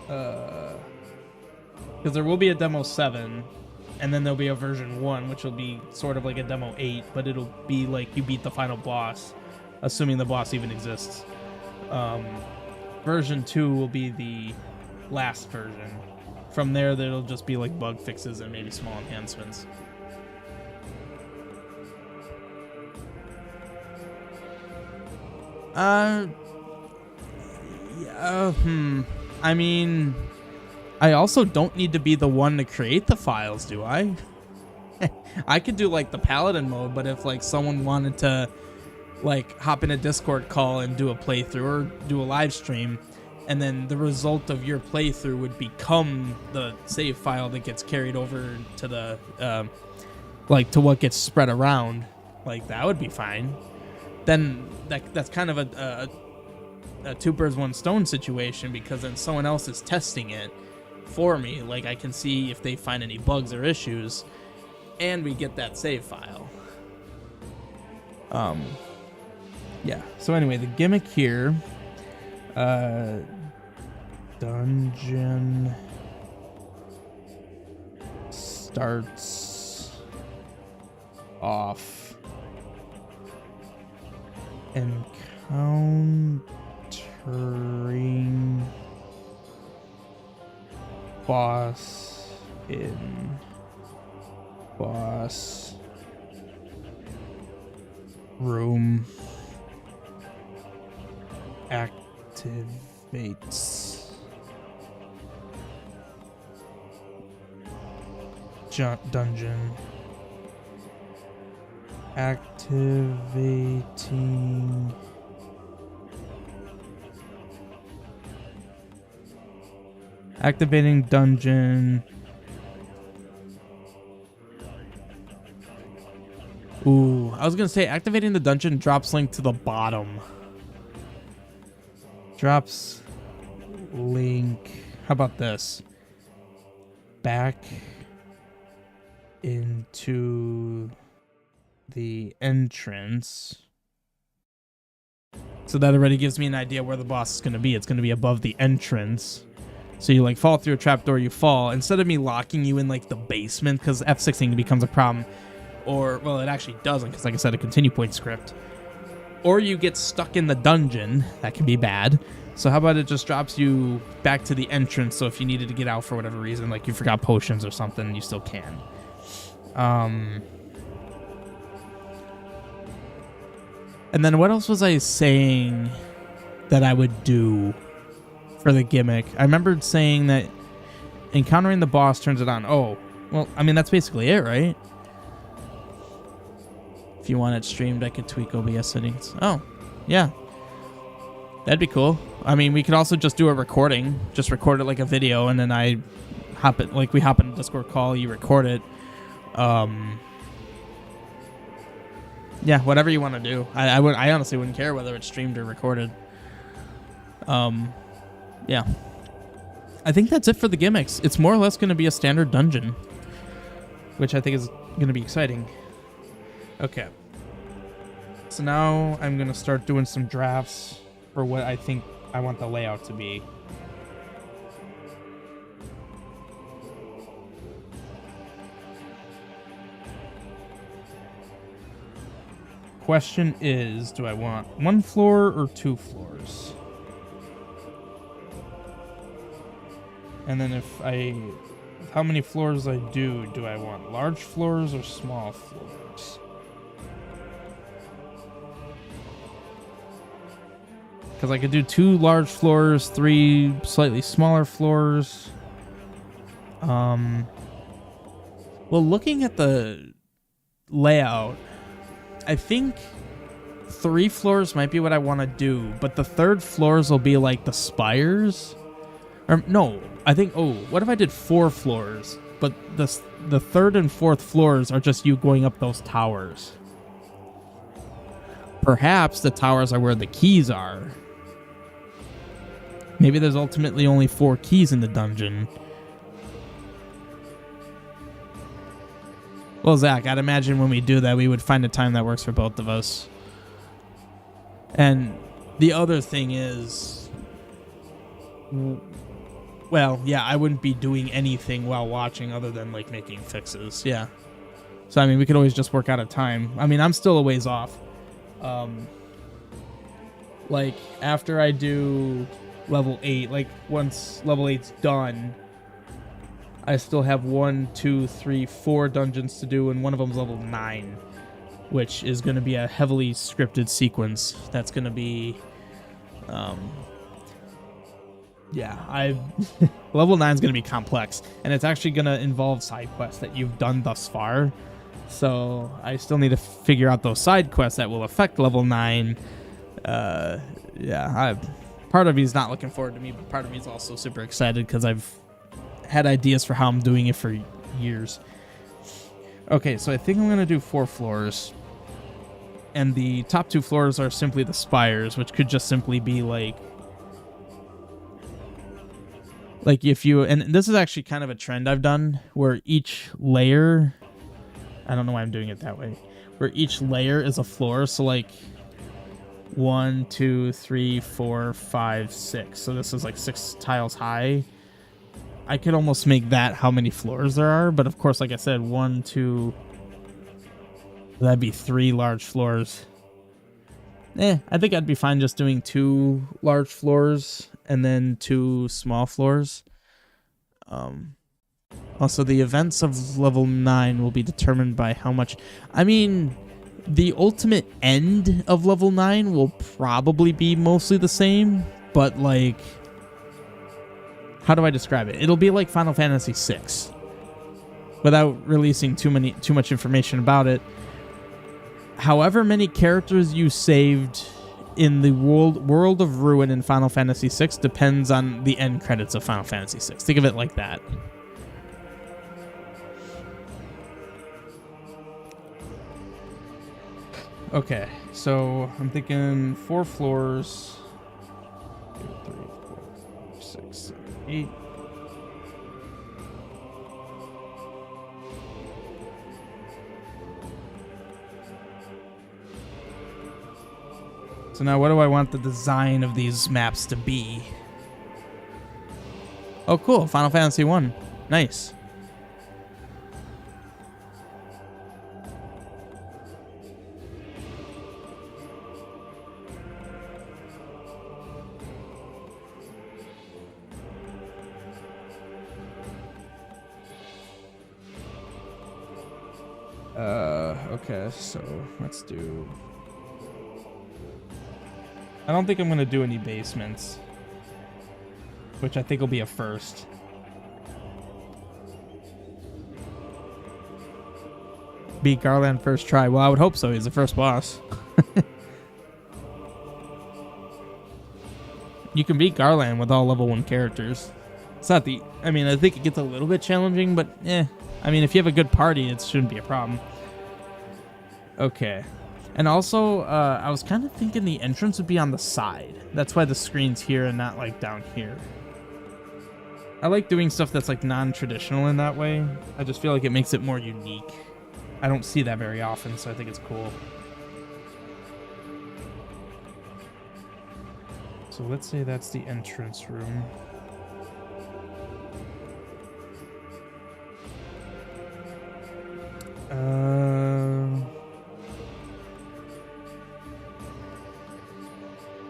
Speaker 1: because there will be a demo 7 and then there'll be a version 1, which will be sort of like a demo 8, but it'll be like you beat the final boss, assuming the boss even exists. Version 2 will be the last version. From there, there'll just be like bug fixes and maybe small enhancements. I mean, I also don't need to be the one to create the files, do I? I could do like the Paladin mode, but if like someone wanted to like hop in a Discord call and do a playthrough or do a live stream, and then the result of your playthrough would become the save file that gets carried over to the like to what gets spread around, like that would be fine. Then that's kind of a 2 birds 1 stone situation, because then someone else is testing it for me. Like I can see if they find any bugs or issues, and we get that save file. Yeah, so anyway, the gimmick here, dungeon starts off encountering boss in boss room. Activates dungeon. Activating dungeon. Ooh, I was gonna say activating the dungeon drops link to the bottom. Drops link. How about this? Back into the entrance. So that already gives me an idea where the boss is going to be. It's going to be above the entrance. So you like fall through a trapdoor, you fall. Instead of me locking you in like the basement, because F16 becomes a problem. Or, well, it actually doesn't, because like I said, a continue point script. Or you get stuck in the dungeon. That can be bad. So how about it just drops you back to the entrance, so if you needed to get out for whatever reason, like you forgot potions or something, you still can. And then what else was I saying that I would do for the gimmick? I remembered saying that encountering the boss turns it on. Oh, well, I mean, that's basically it, right? If you want it streamed, I could tweak OBS settings. Oh, yeah. That'd be cool. I mean, we could also just do a recording. Just record it like a video, and then we hop in a Discord call, you record it. Yeah, whatever you want to do. I honestly wouldn't care whether it's streamed or recorded. Yeah. I think that's it for the gimmicks. It's more or less going to be a standard dungeon, which I think is going to be exciting. Okay. So now I'm going to start doing some drafts for what I think I want the layout to be. Question is, do I want 1 floor or 2 floors? And then how many floors I do I want large floors or small floors? Because I could do 2 large floors, 3 slightly smaller floors. Well, looking at the layout, I think 3 floors might be what I want to do, but the 3rd floors will be like the spires. Or no, I think, what if I did 4 floors, but the 3rd and 4th floors are just you going up those towers? Perhaps the towers are where the keys are. Maybe there's ultimately only 4 keys in the dungeon. Well, Zach, I'd imagine when we do that, we would find a time that works for both of us. And the other thing is, well, yeah, I wouldn't be doing anything while watching other than, like, making fixes. Yeah. So, I mean, we could always just work out a time. I mean, I'm still a ways off. Like, after I do level 8, like, once level 8's done, I still have 1, 2, 3, 4 dungeons to do, and one of them's level 9, which is going to be a heavily scripted sequence. That's going to be, yeah, level 9 is going to be complex, and it's actually going to involve side quests that you've done thus far. So I still need to figure out those side quests that will affect level 9. Yeah, part of me is not looking forward to me, but part of me is also super excited because I've had ideas for how I'm doing it for years. Okay, so I think I'm going to do 4 floors. And the top 2 floors are simply the spires, which could just simply be like if you, and this is actually kind of a trend I've done, where each layer, I don't know why I'm doing it that way, where each layer is a floor. So like 1, 2, 3, 4, 5, 6. So this is like 6 tiles high. I could almost make that how many floors there are, but of course, like I said, 1, 2, that'd be 3 large floors. I think I'd be fine just doing 2 large floors and then 2 small floors. Also, the events of level 9 will be determined by how much... I mean, the ultimate end of level 9 will probably be mostly the same, but like... How do I describe it? It'll be like Final Fantasy VI, without releasing too much information about it. However many characters you saved in the world of Ruin in Final Fantasy VI depends on the end credits of Final Fantasy VI. Think of it like that. Okay, so I'm thinking 4 floors. 2, 3, 4, 5, 6, 7, 8. So now what do I want the design of these maps to be? Oh, cool. Final Fantasy 1. Nice. Okay, so let's do... I don't think I'm going to do any basements, which I think will be a first. Beat Garland first try. Well, I would hope so. He's the first boss. You can beat Garland with all level 1 characters. It's not the... I mean, I think it gets a little bit challenging, but I mean, if you have a good party, it shouldn't be a problem. Okay. And also, I was kind of thinking the entrance would be on the side. That's why the screen's here and not, like, down here. I like doing stuff that's, like, non-traditional in that way. I just feel like it makes it more unique. I don't see that very often, so I think it's cool. So let's say that's the entrance room.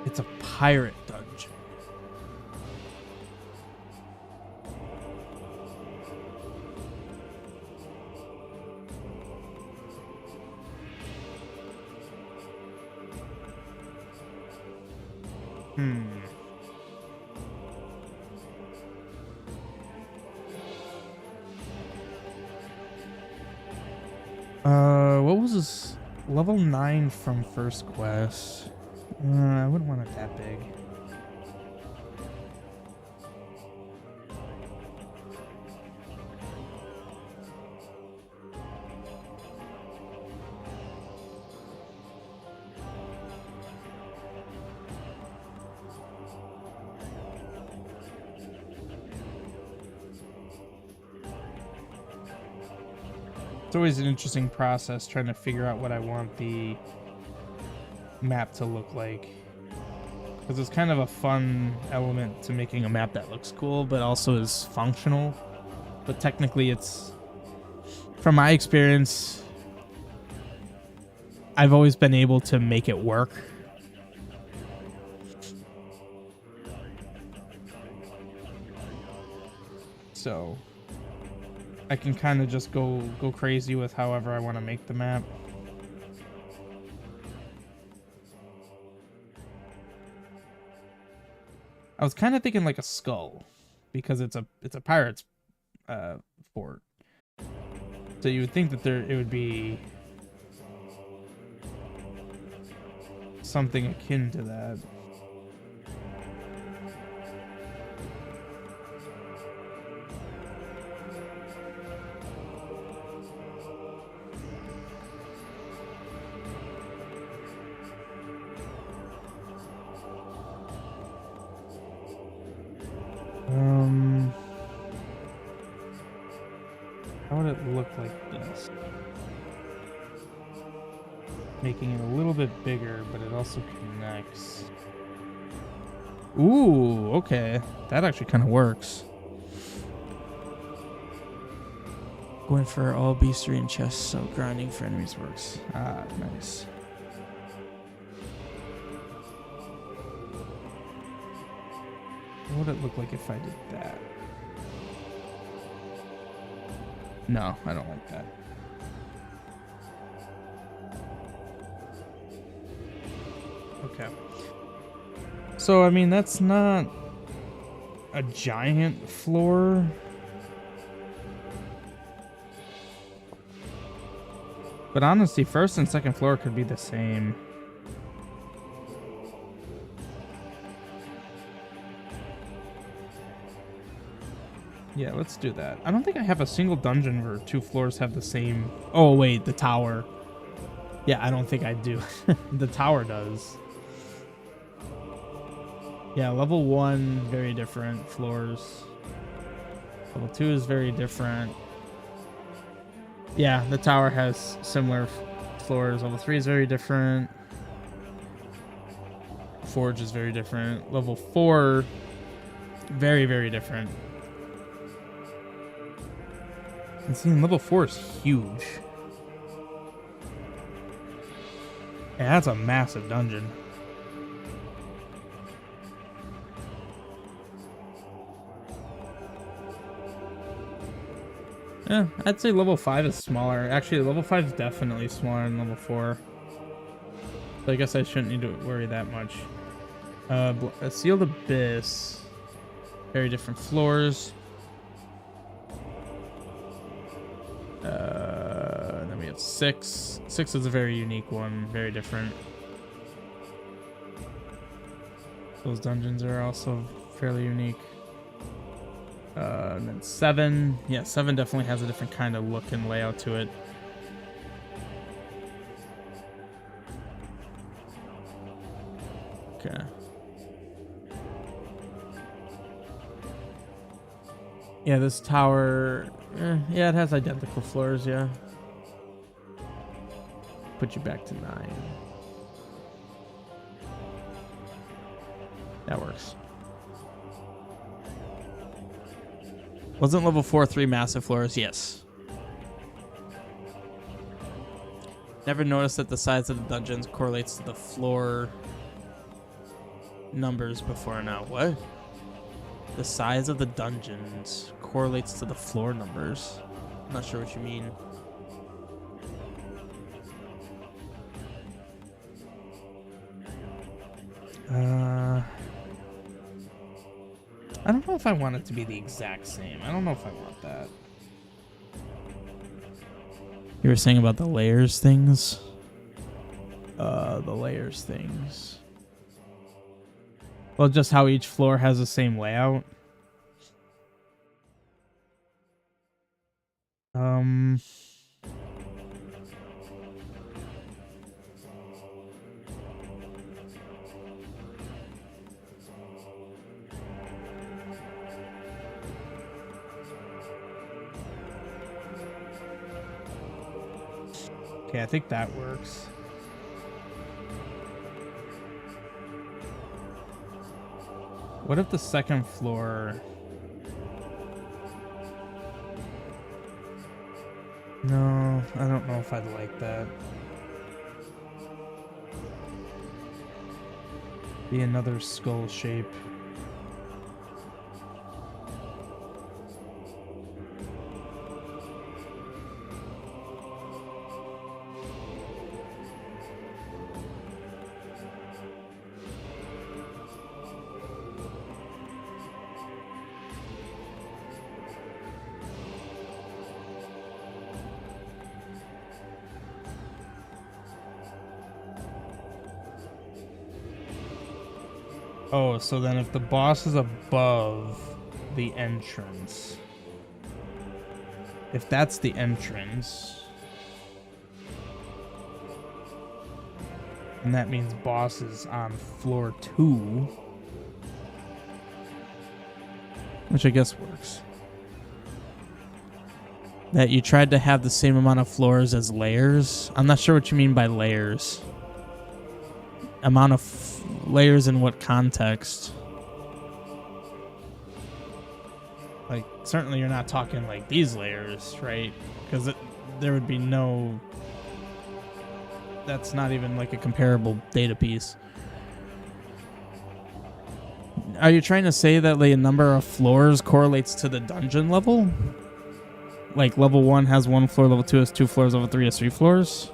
Speaker 1: It's a pirate dungeon. What was this? Level 9 from first quest. I wouldn't want it that big. It's always an interesting process trying to figure out what I want the map to look like. Because it's kind of a fun element to making a map that looks cool, but also is functional. But technically it's, from my experience, I've always been able to make it work. So I can kind of just go crazy with however I want to make the map. I was kind of thinking like a skull, because it's a pirate's fort. So you would think that it would be something akin to that. How would it look like this? Making it a little bit bigger, but it also connects. Ooh, okay. That actually kind of works. Going for all beastery and chests, so grinding for enemies works. Ah, nice. What would it look like if I did that? No, I don't like that. Okay. So, I mean, that's not a giant floor. But honestly, first and second floor could be the same. Yeah, let's do that. I don't think I have a single dungeon where 2 floors have the same... Oh, wait, the tower. Yeah, I don't think I do. The tower does. Yeah, level 1, very different floors. Level 2 is very different. Yeah, the tower has similar floors. Level 3 is very different. Forge is very different. Level 4, very, very different. And seeing level 4 is huge. Yeah, that's a massive dungeon. Yeah, I'd say level 5 is smaller. Actually, level 5 is definitely smaller than level 4. So I guess I shouldn't need to worry that much. Sealed Abyss. Very different floors. Then we have 6. 6 is a very unique one. Very different. Those dungeons are also fairly unique. And then 7. Yeah, 7 definitely has a different kind of look and layout to it. Okay. Yeah, this tower... yeah, it has identical floors, yeah. Put you back to 9. That works. Wasn't level 4 3 massive floors? Yes. Never noticed that the size of the dungeons correlates to the floor numbers before now. What? The size of the dungeons correlates to the floor numbers. I'm not sure what you mean. I don't know if I want it to be the exact same. I don't know if I want that. You were saying about the layers things? The layers things. Well, just how each floor has the same layout. Okay, I think that works. What if the second floor... No, I don't know if I'd like that. Be another skull shape. Oh, so then if the boss is above the entrance, if that's the entrance, and that means boss is on floor 2, which I guess works. That you tried to have the same amount of floors as layers. I'm not sure what you mean by layers. Amount of layers in what context? Like, certainly you're not talking like these layers, right? Because there would be no... That's not even like a comparable data piece. Are you trying to say that the number of floors correlates to the dungeon level? Like level 1 has 1 floor, level 2 has 2 floors, level 3 has 3 floors?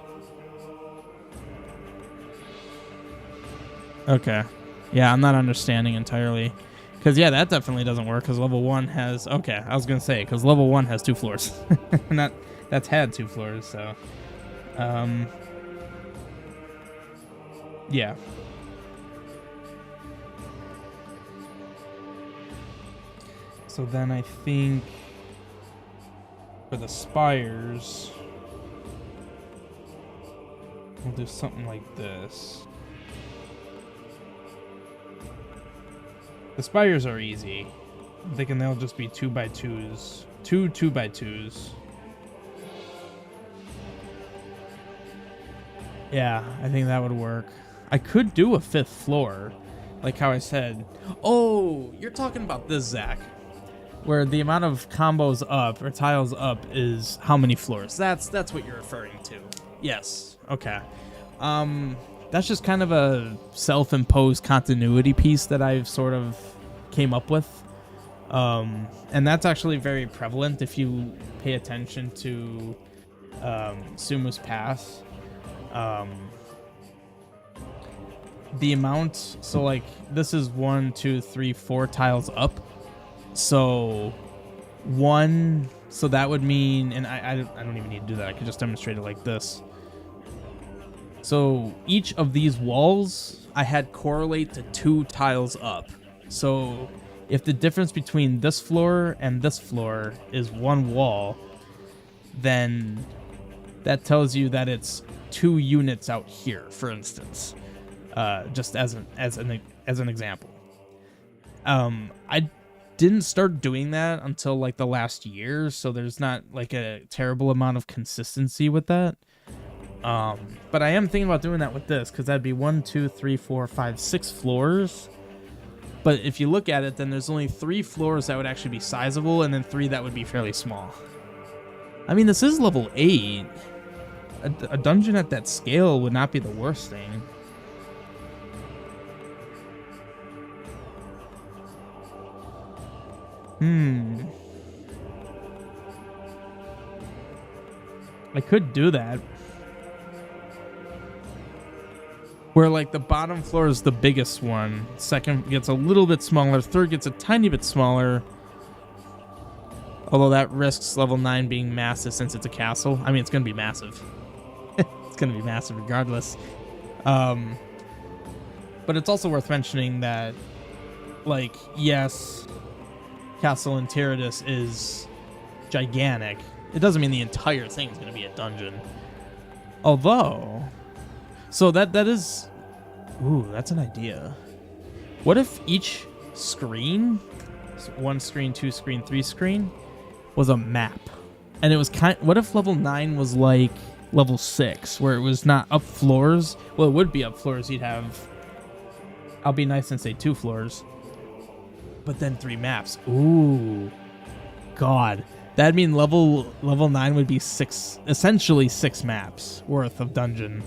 Speaker 1: Okay. Yeah, I'm not understanding entirely. Because, yeah, that definitely doesn't work, because level 1 has... Okay, I was going to say, because level 1 has 2 floors. And that's had 2 floors, so... Yeah. So then I think... For the spires... We'll do something like this. The spires are easy. I'm thinking they'll just be 2x2s. 2 2x2s. Yeah, I think that would work. I could do a 5th floor, like how I said, oh, you're talking about this, Zach, where the amount of combos up or tiles up is how many floors. That's what you're referring to. Yes. Okay. That's just kind of a self-imposed continuity piece that I've sort of came up with. And that's actually very prevalent if you pay attention to Sumu's Pass. The amount, so like this is 1, 2, 3, 4 tiles up. So so that would mean, and I don't even need to do that. I could just demonstrate it like this. So each of these walls I had correlate to 2 tiles up. So if the difference between this floor and this floor is 1 wall, then that tells you that it's 2 units out here, for instance. Just as an example. I didn't start doing that until like the last year, so there's not like a terrible amount of consistency with that. But I am thinking about doing that with this, because that'd be 1, 2, 3, 4, 5, 6 floors. But if you look at it, then there's only 3 floors that would actually be sizable, and then 3 that would be fairly small. I mean, this is level 8. A dungeon at that scale would not be the worst thing. I could do that. Where like the bottom floor is the biggest one, second gets a little bit smaller, third gets a tiny bit smaller. Although that risks level 9 being massive since it's a castle. I mean, it's going to be massive. It's going to be massive regardless. But it's also worth mentioning that, like, yes, Castle in Tyradus is gigantic. It doesn't mean the entire thing is going to be a dungeon. Although, so that is, ooh, that's an idea. What if each screen, 1 screen, 2 screen, 3 screen, was a map? And it was what if level 9 was like level 6, where it was not up floors? Well, it would be up floors. You'd have, I'll be nice and say 2 floors, but then 3 maps. Ooh, God, that'd mean level 9 would be 6, essentially 6 maps worth of dungeon.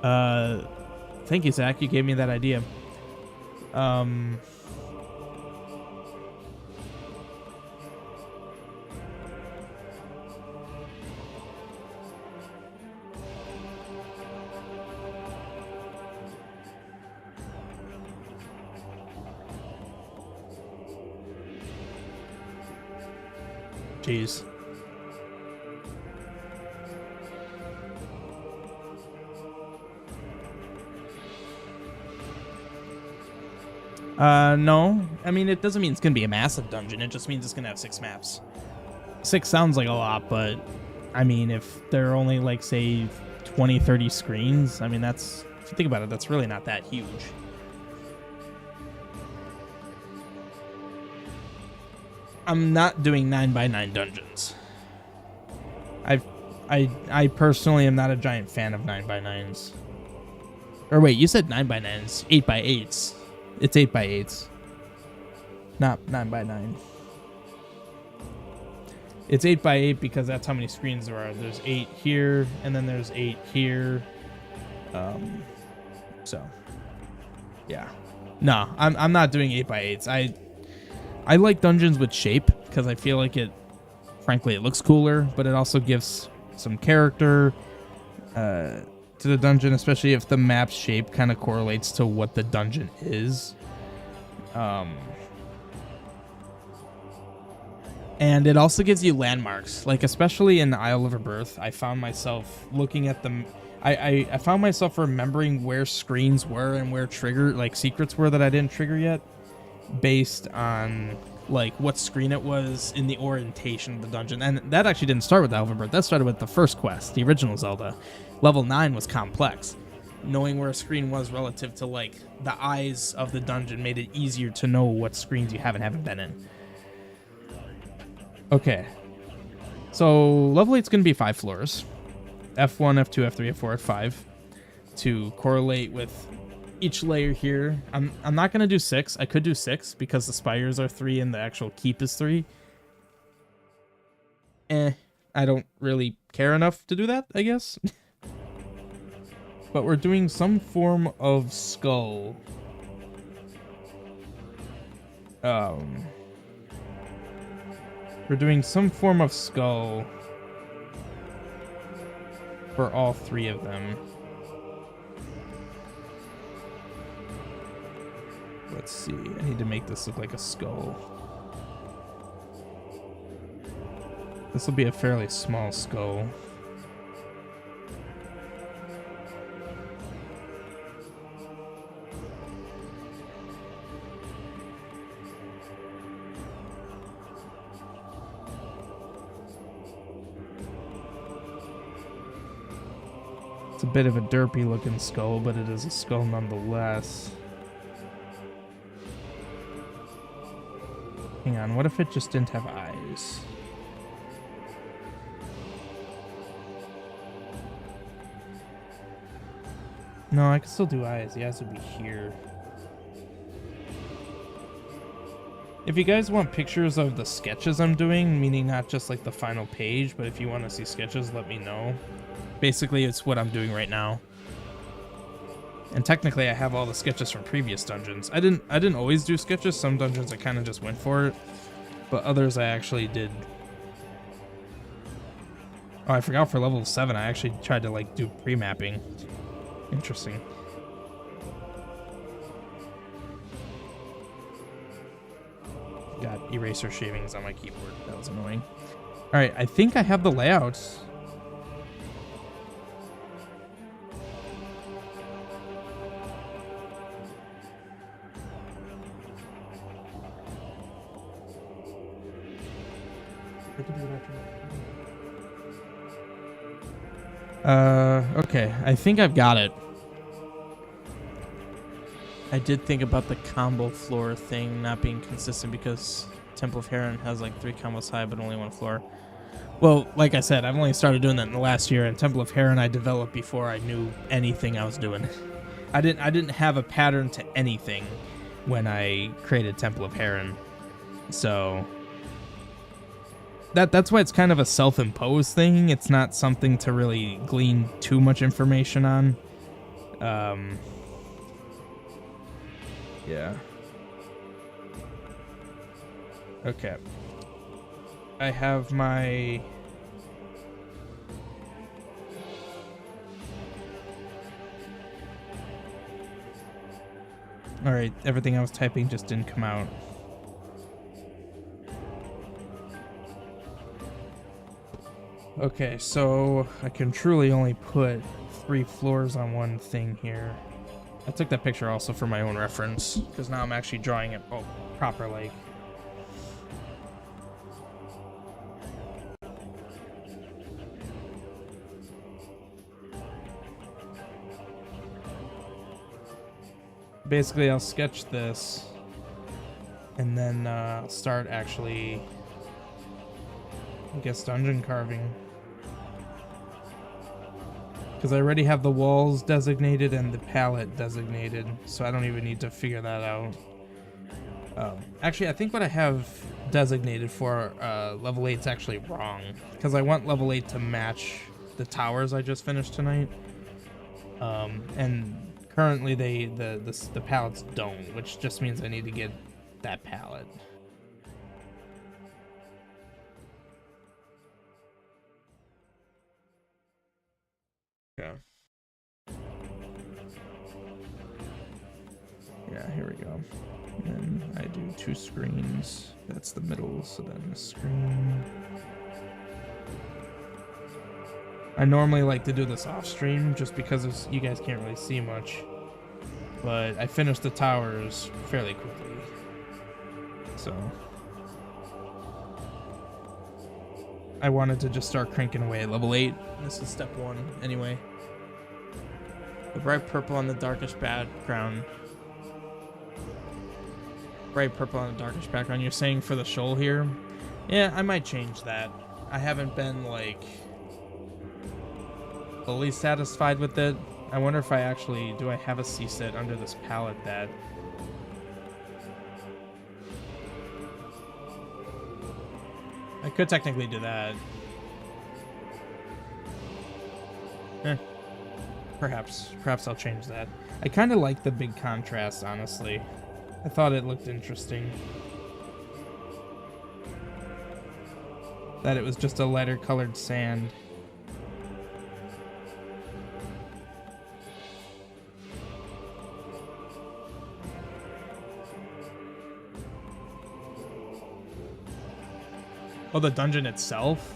Speaker 1: Thank you, Zach. You gave me that idea. Jeez. No. I mean, it doesn't mean it's going to be a massive dungeon. It just means it's going to have 6 maps. 6 sounds like a lot, but I mean, if there are only like, say, 20, 30 screens, I mean, that's, if you think about it, that's really not that huge. I'm not doing 9x9 dungeons. I personally am not a giant fan of 9x9s. Or wait, you said 9x9s, 8x8s. It's 8x8s, not 9x9. It's 8x8 because that's how many screens there are. There's 8 here, and then there's 8 here. So, yeah. No, I'm not doing 8x8s. I like dungeons with shape because I feel like it, frankly, it looks cooler, but it also gives some character to the dungeon, especially if the map shape kind of correlates to what the dungeon is. And it also gives you landmarks, like especially in Isle of Rebirth. I found myself looking at them. I found myself remembering where screens were and where secrets were that I didn't trigger yet, based on like what screen it was in the orientation of the dungeon. And that actually didn't start with Isle of Rebirth. That started with the first quest, the original Zelda. Level 9 was complex. Knowing where a screen was relative to like the eyes of the dungeon made it easier to know what screens you haven't been in. Okay. So level 8's going to be 5 floors. F1, F2, F3, F4, F5 to correlate with each layer here. I'm not gonna do 6. I could do 6 because the spires are 3 and the actual keep is 3. I don't really care enough to do that, I guess. But we're doing some form of skull. We're doing some form of skull for all 3 of them. Let's see. I need to make this look like a skull. This will be a fairly small skull. It's a bit of a derpy looking skull, but it is a skull nonetheless. Hang on, what if it just didn't have eyes? No, I can still do eyes. The eyes would be here. If you guys want pictures of the sketches I'm doing, meaning not just like the final page, but if you want to see sketches, let me know. Basically, it's what I'm doing right now. And technically, I have all the sketches from previous dungeons. I didn't always do sketches. Some dungeons I kind of just went for it, but others I actually did. Oh, I forgot for level 7, I actually tried to like do pre-mapping. Interesting. Got eraser shavings on my keyboard. That was annoying. All right, I think I have the layouts. Okay, I think I've got it. I did think about the combo floor thing not being consistent because Temple of Heron has like 3 combos high but only 1 floor. Well, like I said, I've only started doing that in the last year, and Temple of Heron I developed before I knew anything I was doing. I didn't have a pattern to anything when I created Temple of Heron. So that's why it's kind of a self-imposed thing. It's not something to really glean too much information on. Yeah. Okay. I have my... Alright, everything I was typing just didn't come out. Okay, so I can truly only put 3 floors on one thing here. I took that picture also for my own reference, because now I'm actually drawing it proper like. Basically, I'll sketch this, and then start actually, I guess, dungeon carving. Because I already have the walls designated and the palette designated, so I don't even need to figure that out. Actually, I think what I have designated for level 8 is actually wrong, because I want level 8 to match the towers I just finished tonight. And currently the palettes don't, which just means I need to get that palette. Yeah. Yeah, here we go. And I do 2 screens. That's the middle, so then the screen. I normally like to do this off stream just because you guys can't really see much. But I finished the towers fairly quickly. So I wanted to just start cranking away at level 8. This is step 1 anyway. The bright purple on the darkish background. Bright purple on the darkish background. You're saying for the shoal here? Yeah, I might change that. I haven't been like fully satisfied with it, I wonder if I actually... Do I have a C-set under this palette that... I could technically do that. Perhaps I'll change that. I kind of like the big contrast, honestly. I thought it looked interesting. That it was just a lighter colored sand. Oh, the dungeon itself?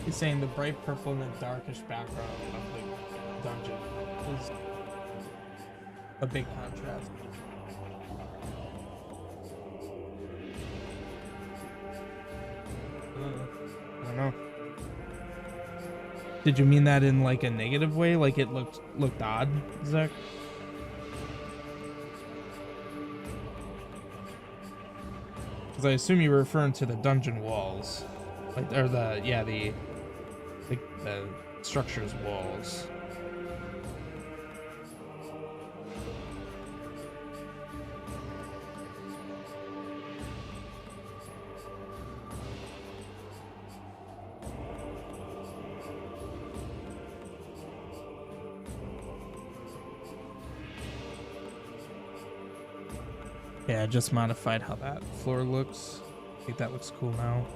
Speaker 1: He's saying the bright purple and the darkish background of the dungeon is a big contrast. I don't know. Did you mean that in like a negative way? Like it looked odd, Zach? Because I assume you were referring to the dungeon walls, like, or the structure's walls. Yeah, I just modified how that floor looks. I think that looks cool now.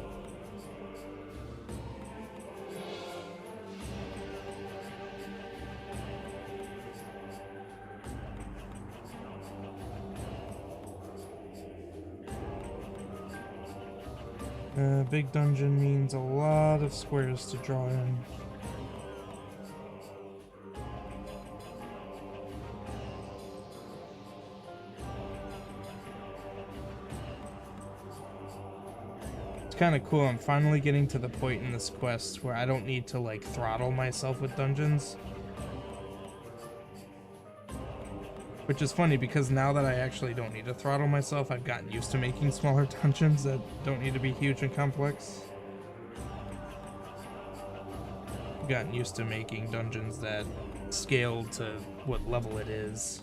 Speaker 1: Big dungeon means a lot of squares to draw in. It's kind of cool. I'm finally getting to the point in this quest where I don't need to like throttle myself with dungeons. Which is funny because now that I actually don't need to throttle myself, I've gotten used to making smaller dungeons that don't need to be huge and complex. I've gotten used to making dungeons that scale to what level it is.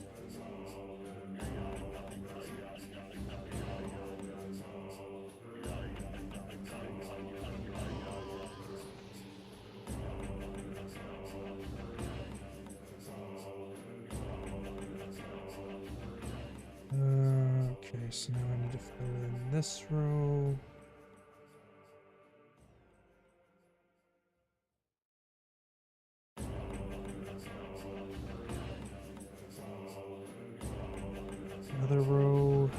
Speaker 1: Okay, so now I need to fill in this row. Another row.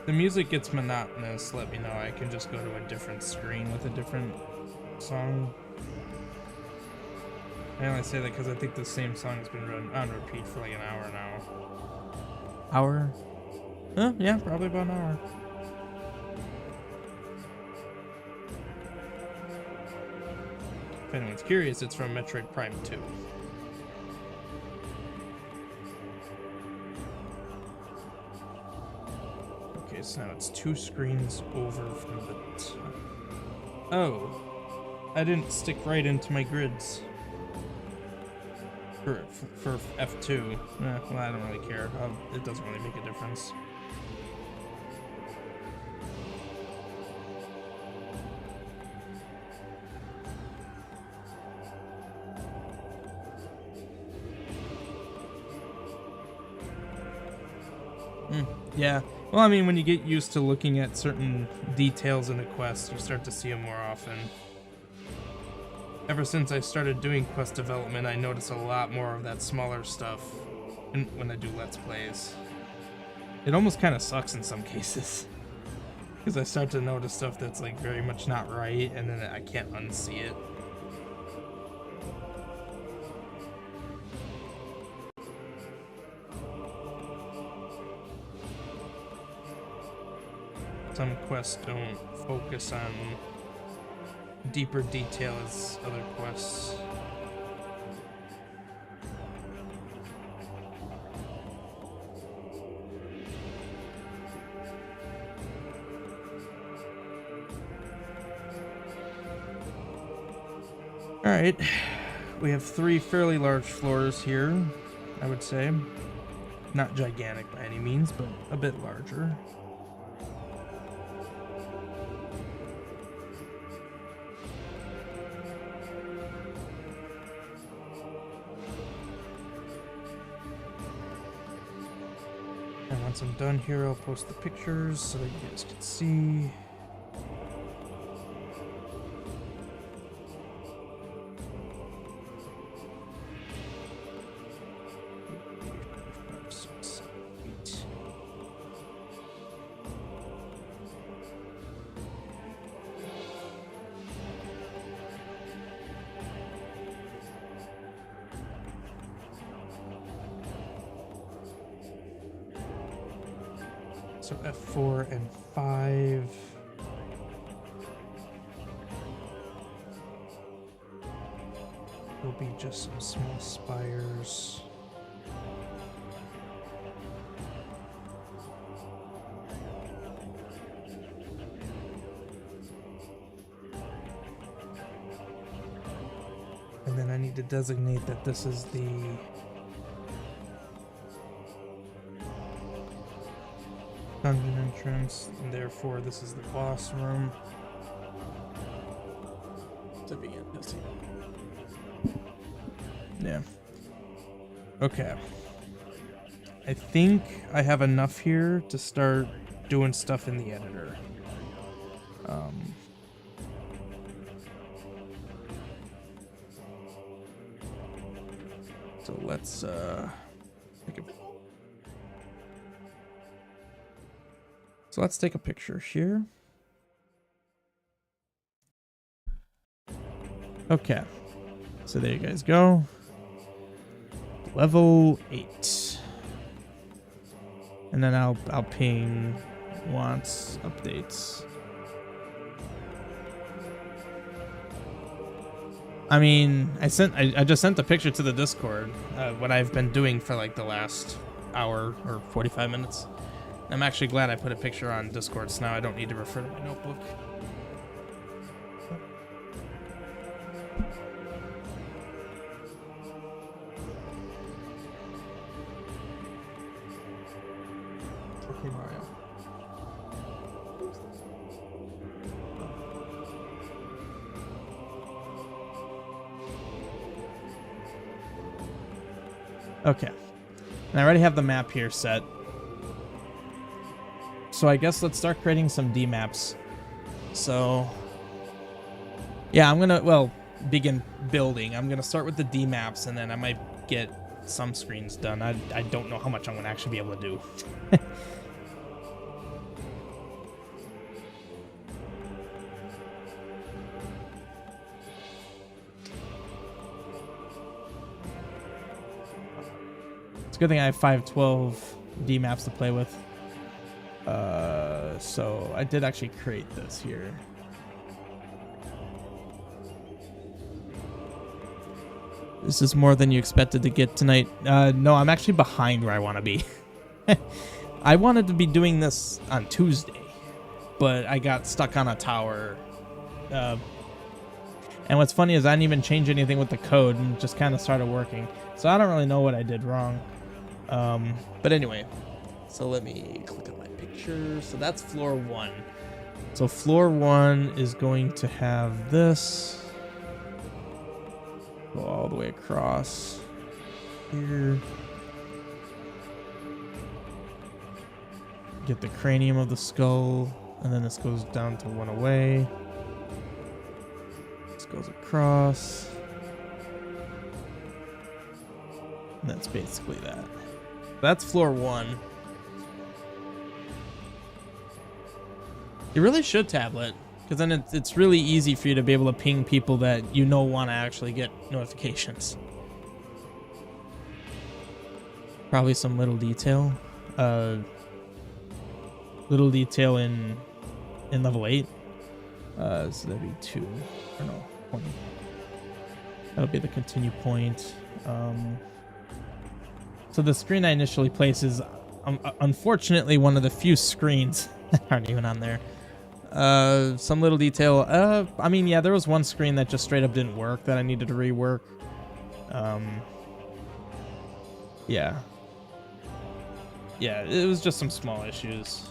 Speaker 1: The music gets monotonous, let me know. I can just go to a different screen with a different song. I only say that because I think the same song has been run on repeat for like an hour now. Hour? Yeah, probably about an hour. If anyone's curious, it's from Metroid Prime 2. Okay, so now it's 2 screens over from the top. Oh, I didn't stick right into my grids. For F2. Well, I don't really care. It doesn't really make a difference. Yeah. Well, I mean, when you get used to looking at certain details in a quest, you start to see them more often. Ever since I started doing quest development, I notice a lot more of that smaller stuff when I do Let's Plays. It almost kind of sucks in some cases. Because I start to notice stuff that's like very much not right, and then I can't unsee it. Some quests don't focus on deeper detail as other quests. Alright, we have 3 fairly large floors here, I would say. Not gigantic by any means, but a bit larger. And once I'm done here, I'll post the pictures so that you guys can see. So F4 and 5. Will be just some small spires. And then I need to designate that this is the dungeon entrance, and therefore this is the boss room. To begin this. Yeah. Okay. I think I have enough here to start doing stuff in the editor. So let's take a So let's take a picture here. Okay. So there you guys go. Level 8. And then I'll ping wants updates. I mean, I just sent the picture to the Discord, what I've been doing for like the last hour or 45 minutes. I'm actually glad I put a picture on Discord, so now I don't need to refer to my notebook. Okay, Mario. Okay. And I already have the map here set. So I guess let's start creating some D maps. So yeah, I'm gonna, well, begin building. I'm gonna start with the D maps, and then I might get some screens done. I don't know how much I'm gonna actually be able to do. It's a good thing I have 512 D maps to play with. So I did actually create this here. This is more than you expected to get tonight. No, I'm actually behind where I want to be. I wanted to be doing this on Tuesday, but I got stuck on a tower. And what's funny is I didn't even change anything with the code and just kind of started working. So I don't really know what I did wrong. But anyway, so let me click on my picture. So that's floor 1. So floor 1 is going to have this. Go all the way across here. Get the cranium of the skull, and then this goes down to 1 away. This goes across. And that's basically that. That's floor 1. You really should tablet, because then it's really easy for you to be able to ping people that you know want to actually get notifications. Probably some little detail. Little detail in in level 8. So that'd be 2. Or no, 20. That'll be the continue point. So the screen I initially placed is unfortunately one of the few screens that aren't even on there. Some little detail. I mean, yeah, there was one screen that just straight up didn't work that I needed to rework. Yeah. Yeah, it was just some small issues.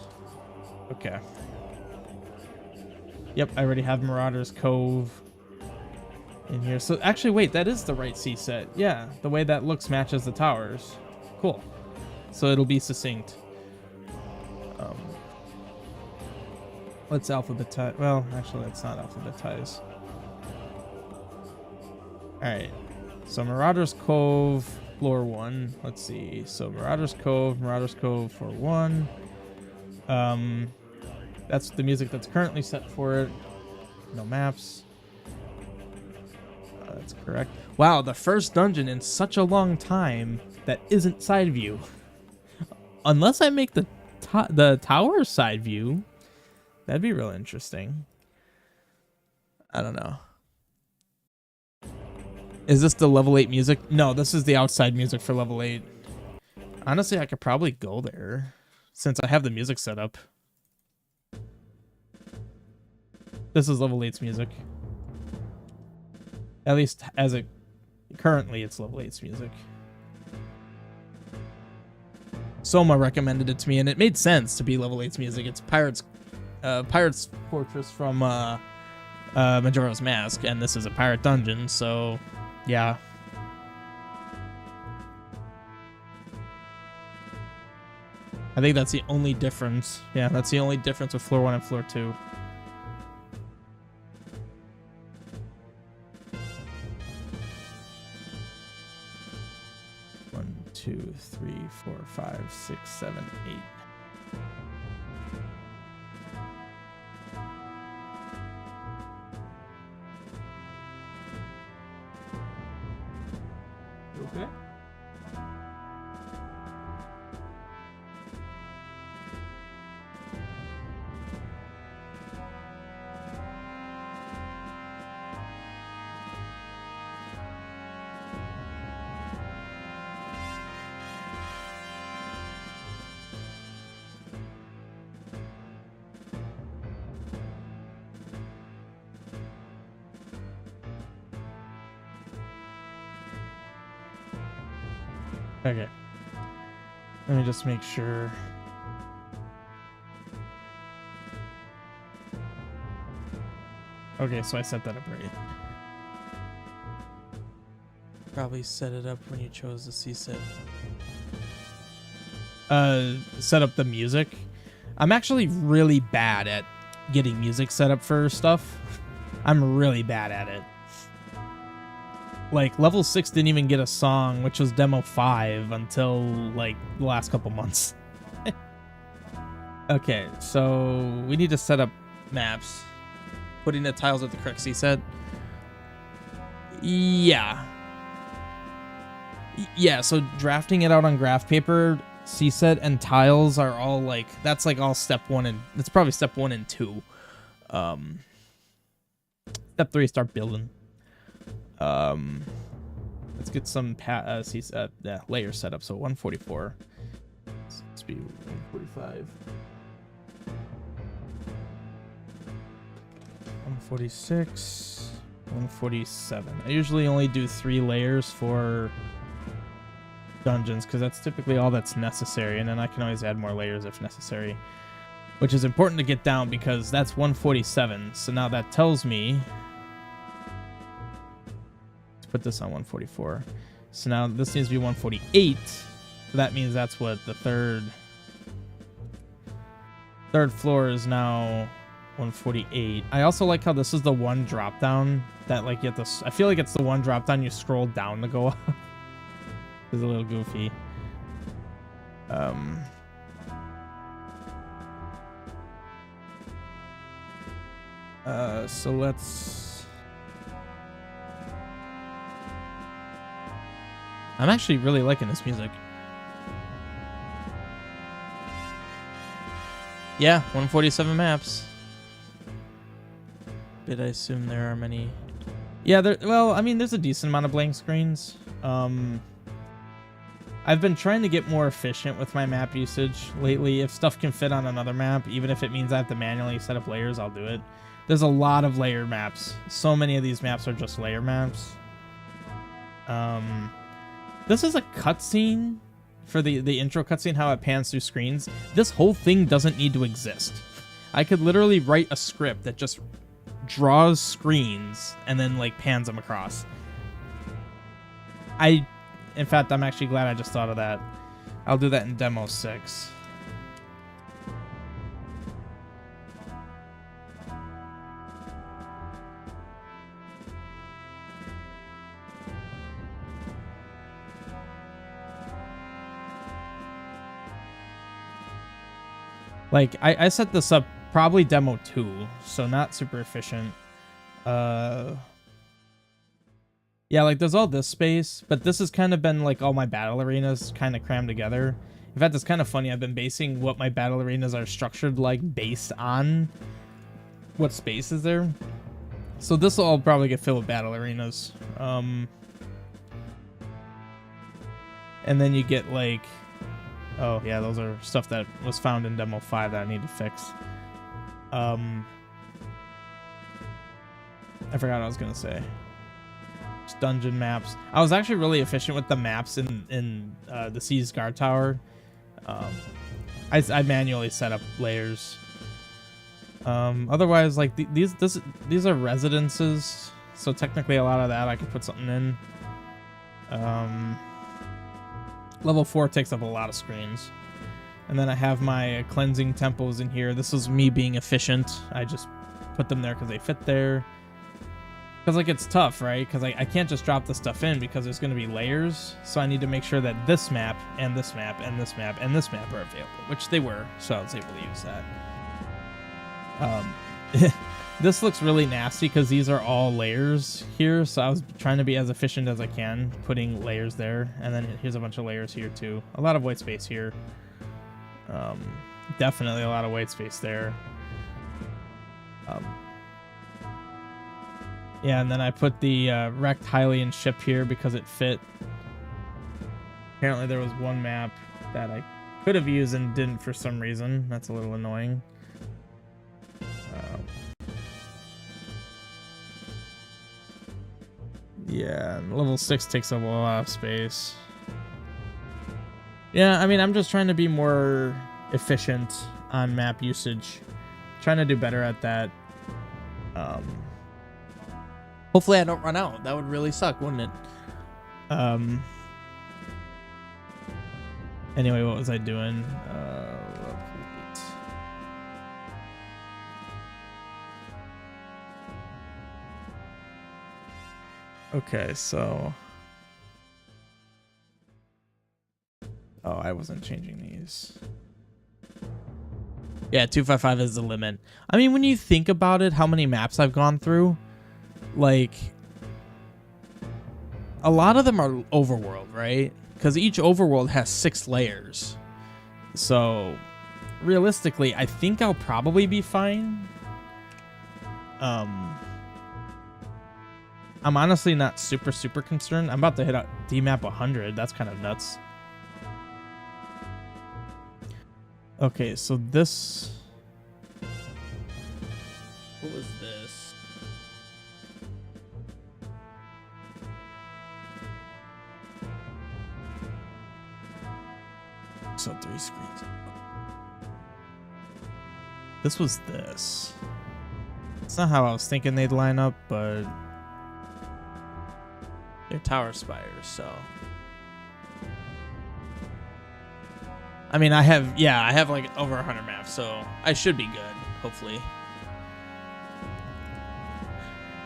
Speaker 1: Okay. Yep, I already have Marauder's Cove in here. So actually, wait, that is the right C set. Yeah, the way that looks matches the towers. Cool. So it'll be succinct. Let's alphabetize. Well, actually, that's not alphabetize. All right. So Marauder's Cove, floor 1. Let's see. So Marauder's Cove floor 1. That's the music that's currently set for it. No maps. That's correct. Wow, the first dungeon in such a long time that isn't side view. Unless I make the tower side view, that'd be real interesting. I don't know. Is this the level 8 music? No, this is the outside music for level 8. Honestly, I could probably go there since I have the music set up. This is level 8's music. At least as it currently, it's level 8's music. Soma recommended it to me, and it made sense to be level 8's music. It's Pirate's Fortress from Majora's Mask, and this is a pirate dungeon, so yeah. I think that's the only difference. Yeah, that's the only difference with floor 1 and floor 2. 2, 3, 4, 5, 6, 7, 8. Okay. Okay. Let me just make sure. Okay, so I set that up right. Probably set it up when you chose the C set. Set up the music. I'm actually really bad at getting music set up for stuff. I'm really bad at it. Like, level 6 didn't even get a song, which was demo 5, until, like, the last couple months. Okay, so we need to set up maps. Putting the tiles at the correct C set. Yeah. Yeah, so drafting it out on graph paper, C set, and tiles are all, like, that's, like, all step 1 and... That's probably step 1 and 2. Step 3, start building. Let's get some layer set up. So 144. Let's be 145. 146. 147. I usually only do 3 layers for dungeons because that's typically all that's necessary, and then I can always add more layers if necessary, which is important to get down because that's 147. So now that tells me put this on 144. So now this needs to be 148. So that means that's what the third floor is now 148. I also like how this is the one drop down that, like, you have to, I feel like it's the one drop down you scroll down to go up. It's a little goofy. So let's... I'm actually really liking this music. Yeah, 147 maps. but I assume there are many. Yeah, well, I mean, there's a decent amount of blank screens. I've been trying to get more efficient with my map usage lately. If stuff can fit on another map, even if it means I have to manually set up layers, I'll do it. There's a lot of layered maps. So many of these maps are just layer maps. This is a cutscene for the intro cutscene, how it pans through screens. This whole thing doesn't need to exist. I could literally write a script that just draws screens and then like pans them across. In fact, I'm actually glad I just thought of that. I'll do that in demo 6. Like, I set this up probably demo 2, so not super efficient. Yeah, like, there's all this space, but this has kind of been, like, all my battle arenas kind of crammed together. In fact, it's kind of funny. I've been basing what my battle arenas are structured like based on what space is there. So this will all probably get filled with battle arenas. And then you get, like... Oh, yeah, those are stuff that was found in Demo 5 that I need to fix. I forgot what I was going to say. Just dungeon maps. I was actually really efficient with the maps in the Seas Guard Tower. I manually set up layers. Otherwise, like, these are residences, so technically a lot of that I could put something in. Level 4 takes up a lot of screens. And then I have my cleansing temples in here. This is me being efficient. I just put them there because they fit there. Because, like, it's tough, right? Because I can't just drop the stuff in because there's going to be layers. So I need to make sure that this map and this map and this map and this map are available, which they were. So I was able to use that. This looks really nasty because these are all layers here. So I was trying to be as efficient as I can, putting layers there. And then here's a bunch of layers here, too. A lot of white space here. Definitely a lot of white space there. Yeah, and then I put the wrecked Hylian ship here because it fit. Apparently there was one map that I could have used and didn't for some reason. That's a little annoying. Yeah, level 6 takes up a lot of space. Yeah, I mean, I'm just trying to be more efficient on map usage. Trying to do better at that. Hopefully I don't run out. That would really suck, wouldn't it? Anyway, what was I doing? Okay, so... Oh, I wasn't changing these. Yeah, 255 is the limit. I mean, when you think about it, how many maps I've gone through, like, a lot of them are overworld, right? Because each overworld has 6 layers. So, realistically, I think I'll probably be fine. I'm honestly not super concerned. I'm about to hit a DMAP 100. That's kind of nuts. Okay, so this... What was this? So 3 screens. This was this. It's not how I was thinking they'd line up, but... They're tower spires, so... I mean, I have like over 100 maps, so I should be good, hopefully.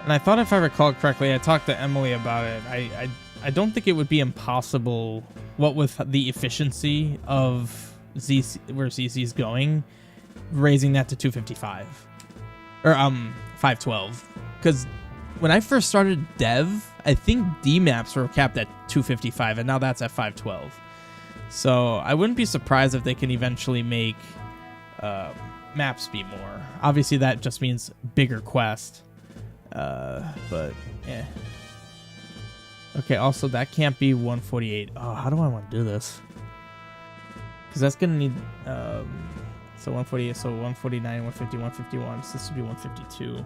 Speaker 1: And I thought, if I recall correctly, I talked to Emily about it. I don't think it would be impossible, what with the efficiency of where ZC's going, raising that to 255 or 512. Because when I first started dev, I think D maps were capped at 255, and now that's at 512. So I wouldn't be surprised if they can eventually make maps be more. Obviously, that just means bigger quest. But yeah. Okay, also that can't be 148. Oh, how do I want to do this? Because that's gonna need so 148, so 149, 150, 151. So this would be 152.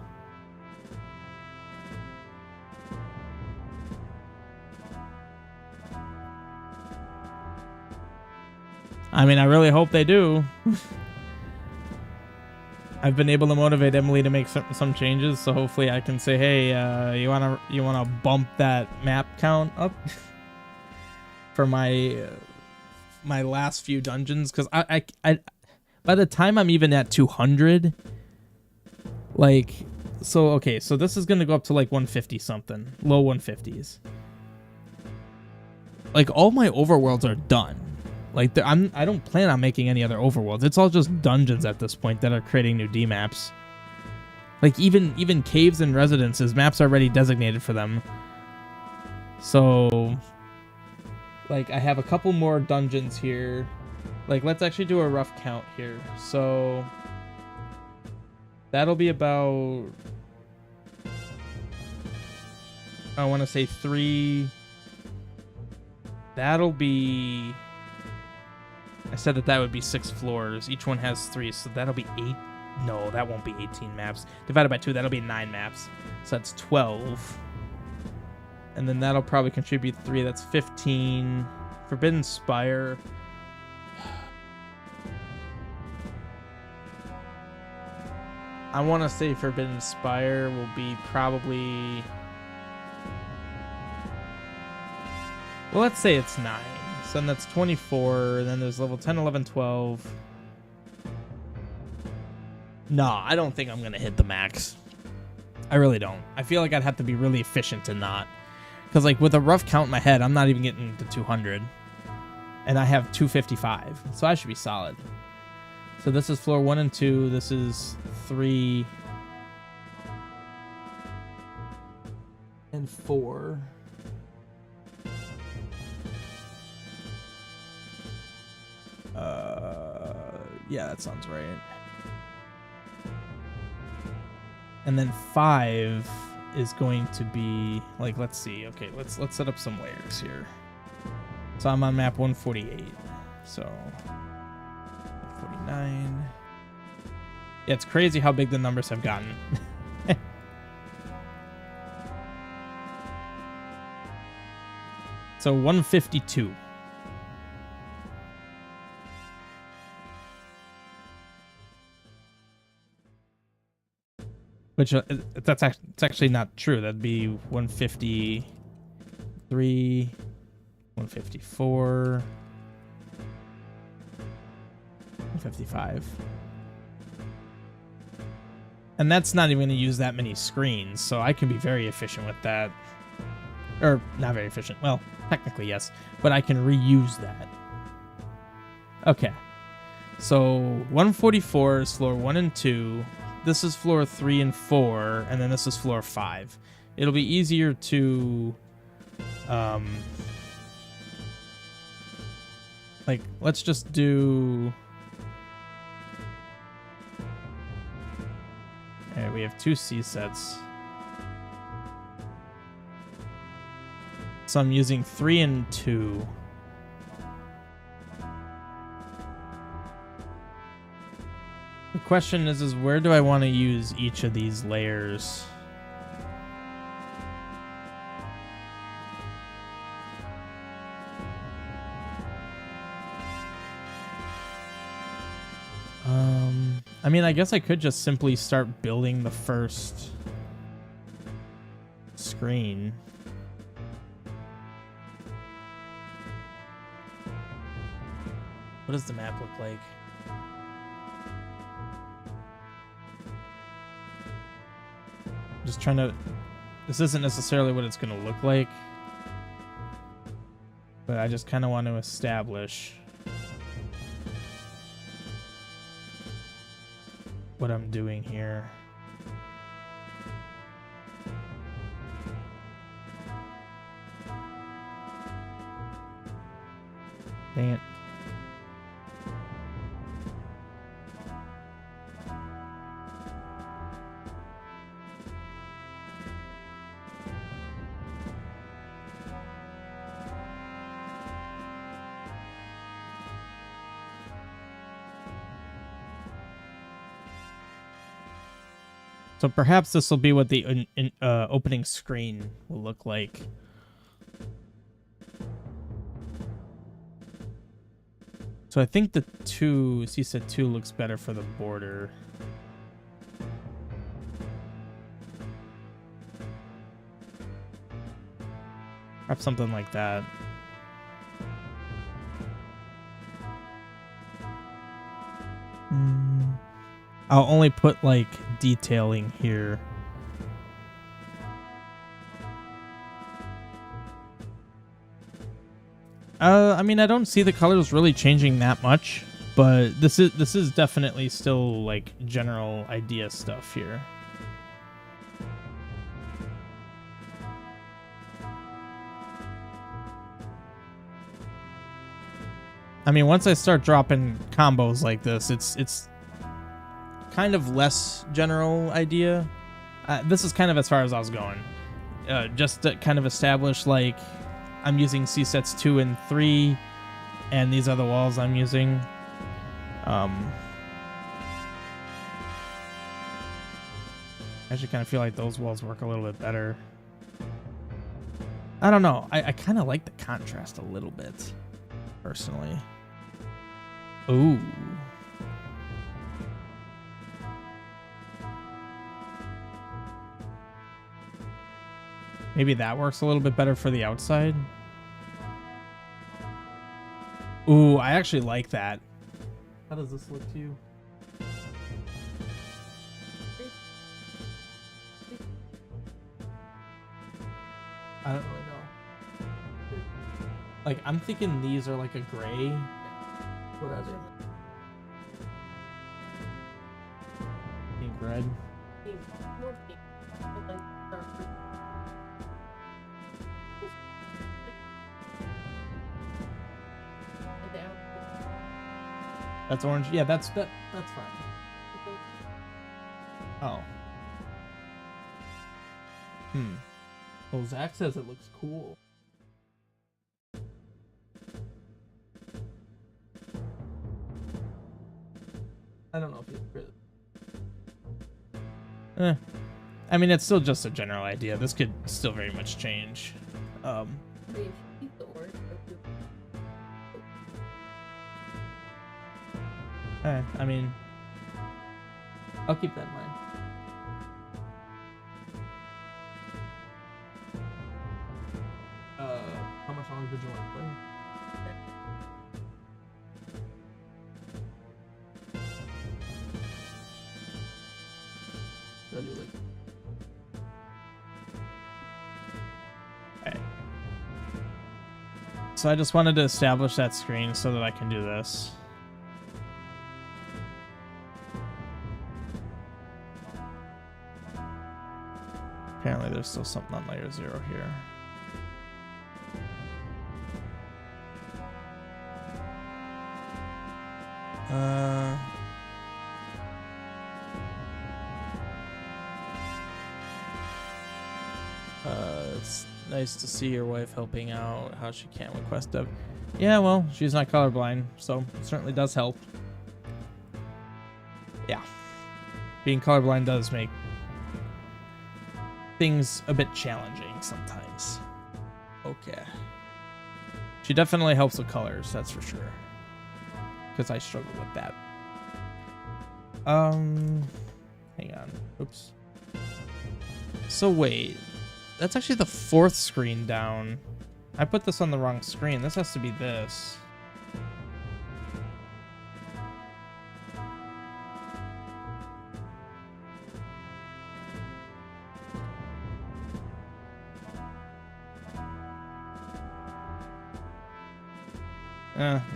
Speaker 1: I mean, I really hope they do. I've been able to motivate Emily to make some changes, so hopefully I can say, hey, you wanna bump that map count up for my my last few dungeons, because I by the time I'm even at 200, like, so okay, so this is gonna go up to like 150 something, low 150s. Like all my overworlds are done. Like I don't plan on making any other overworlds. It's all just dungeons at this point that are creating new D maps. Like even caves and residences, maps are already designated for them. So like I have a couple more dungeons here. Like let's actually do a rough count here. So that'll be about, I want to say 3. That'll be, I said that would be 6 floors. Each one has 3, so that'll be 8. No, that won't be 18 maps. Divided by 2, that'll be 9 maps. So that's 12. And then that'll probably contribute 3. That's 15. Forbidden Spire. I want to say Forbidden Spire will be probably, well, let's say it's 9. So then that's 24. Then there's level 10, 11, 12. No, I don't think I'm going to hit the max. I really don't. I feel like I'd have to be really efficient to not. Because like with a rough count in my head, I'm not even getting to 200. And I have 255. So I should be solid. So this is floor 1 and 2. This is 3 and 4. Yeah, that sounds right. And then 5 is going to be like, let's see. Okay, let's set up some layers here. So I'm on map 148. So 149. Yeah, it's crazy how big the numbers have gotten. So 152. Which it's actually not true. That'd be 153, 154, 155. And that's not even going to use that many screens, so I can be very efficient with that. Or, not very efficient. Well, technically, yes. But I can reuse that. Okay. So, 144 is floor 1 and 2. This is floor 3 and 4, and then this is floor 5. It'll be easier to, like, let's just do. Alright, we have 2 C sets. So I'm using 3 and 2. The question is where do I want to use each of these layers? I mean, I guess I could just simply start building the first screen. What does the map look like? Just trying to, this isn't necessarily what it's going to look like, but I just kind of want to establish what I'm doing here. Dang it. So perhaps this will be what the opening screen will look like. So I think the 2, CSET 2 looks better for the border. Perhaps something like that. I'll only put like detailing here. I mean, I don't see the colors really changing that much, but this is definitely still like general idea stuff here. I mean, once I start dropping combos like this, it's kind of less general idea. This is kind of as far as I was going. Just to kind of establish, like, I'm using C-sets 2 and 3, and these are the walls I'm using. I actually kind of feel like those walls work a little bit better. I don't know. I kind of like the contrast a little bit, personally. Ooh. Maybe that works a little bit better for the outside. Ooh, I actually like that. How does this look to you? I don't really know. Like, I'm thinking these are like a gray. What are they? Pink red. That's orange. Yeah, that's fine. Oh. Well, Zach says it looks cool. I don't know if you really. I mean, it's still just a general idea. This could still very much change. I mean, I'll keep that in mind. How much longer did you want to play? Okay. So I just wanted to establish that screen so that I can do this. Apparently there's still something on layer 0 here. It's nice to see your wife helping out. How she can't request dev. Yeah, well, she's not colorblind, so it certainly does help. Yeah. Being colorblind does make things a bit challenging sometimes. Okay. She definitely helps with colors, that's for sure. Because I struggle with that. Hang on. Oops. So wait. That's actually the 4th screen down. I put this on the wrong screen. This has to be this.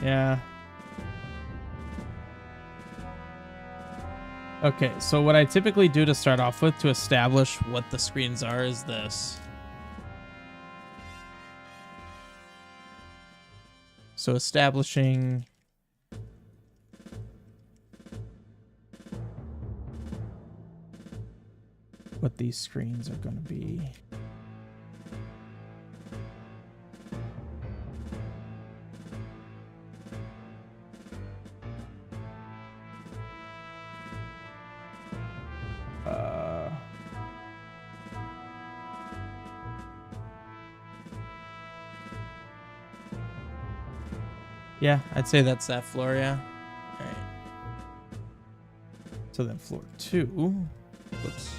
Speaker 1: Yeah. Okay, so what I typically do to start off with to establish what the screens are is this. So establishing what these screens are going to be. Yeah, I'd say that's that floor, yeah. Alright. So then floor 2. Whoops.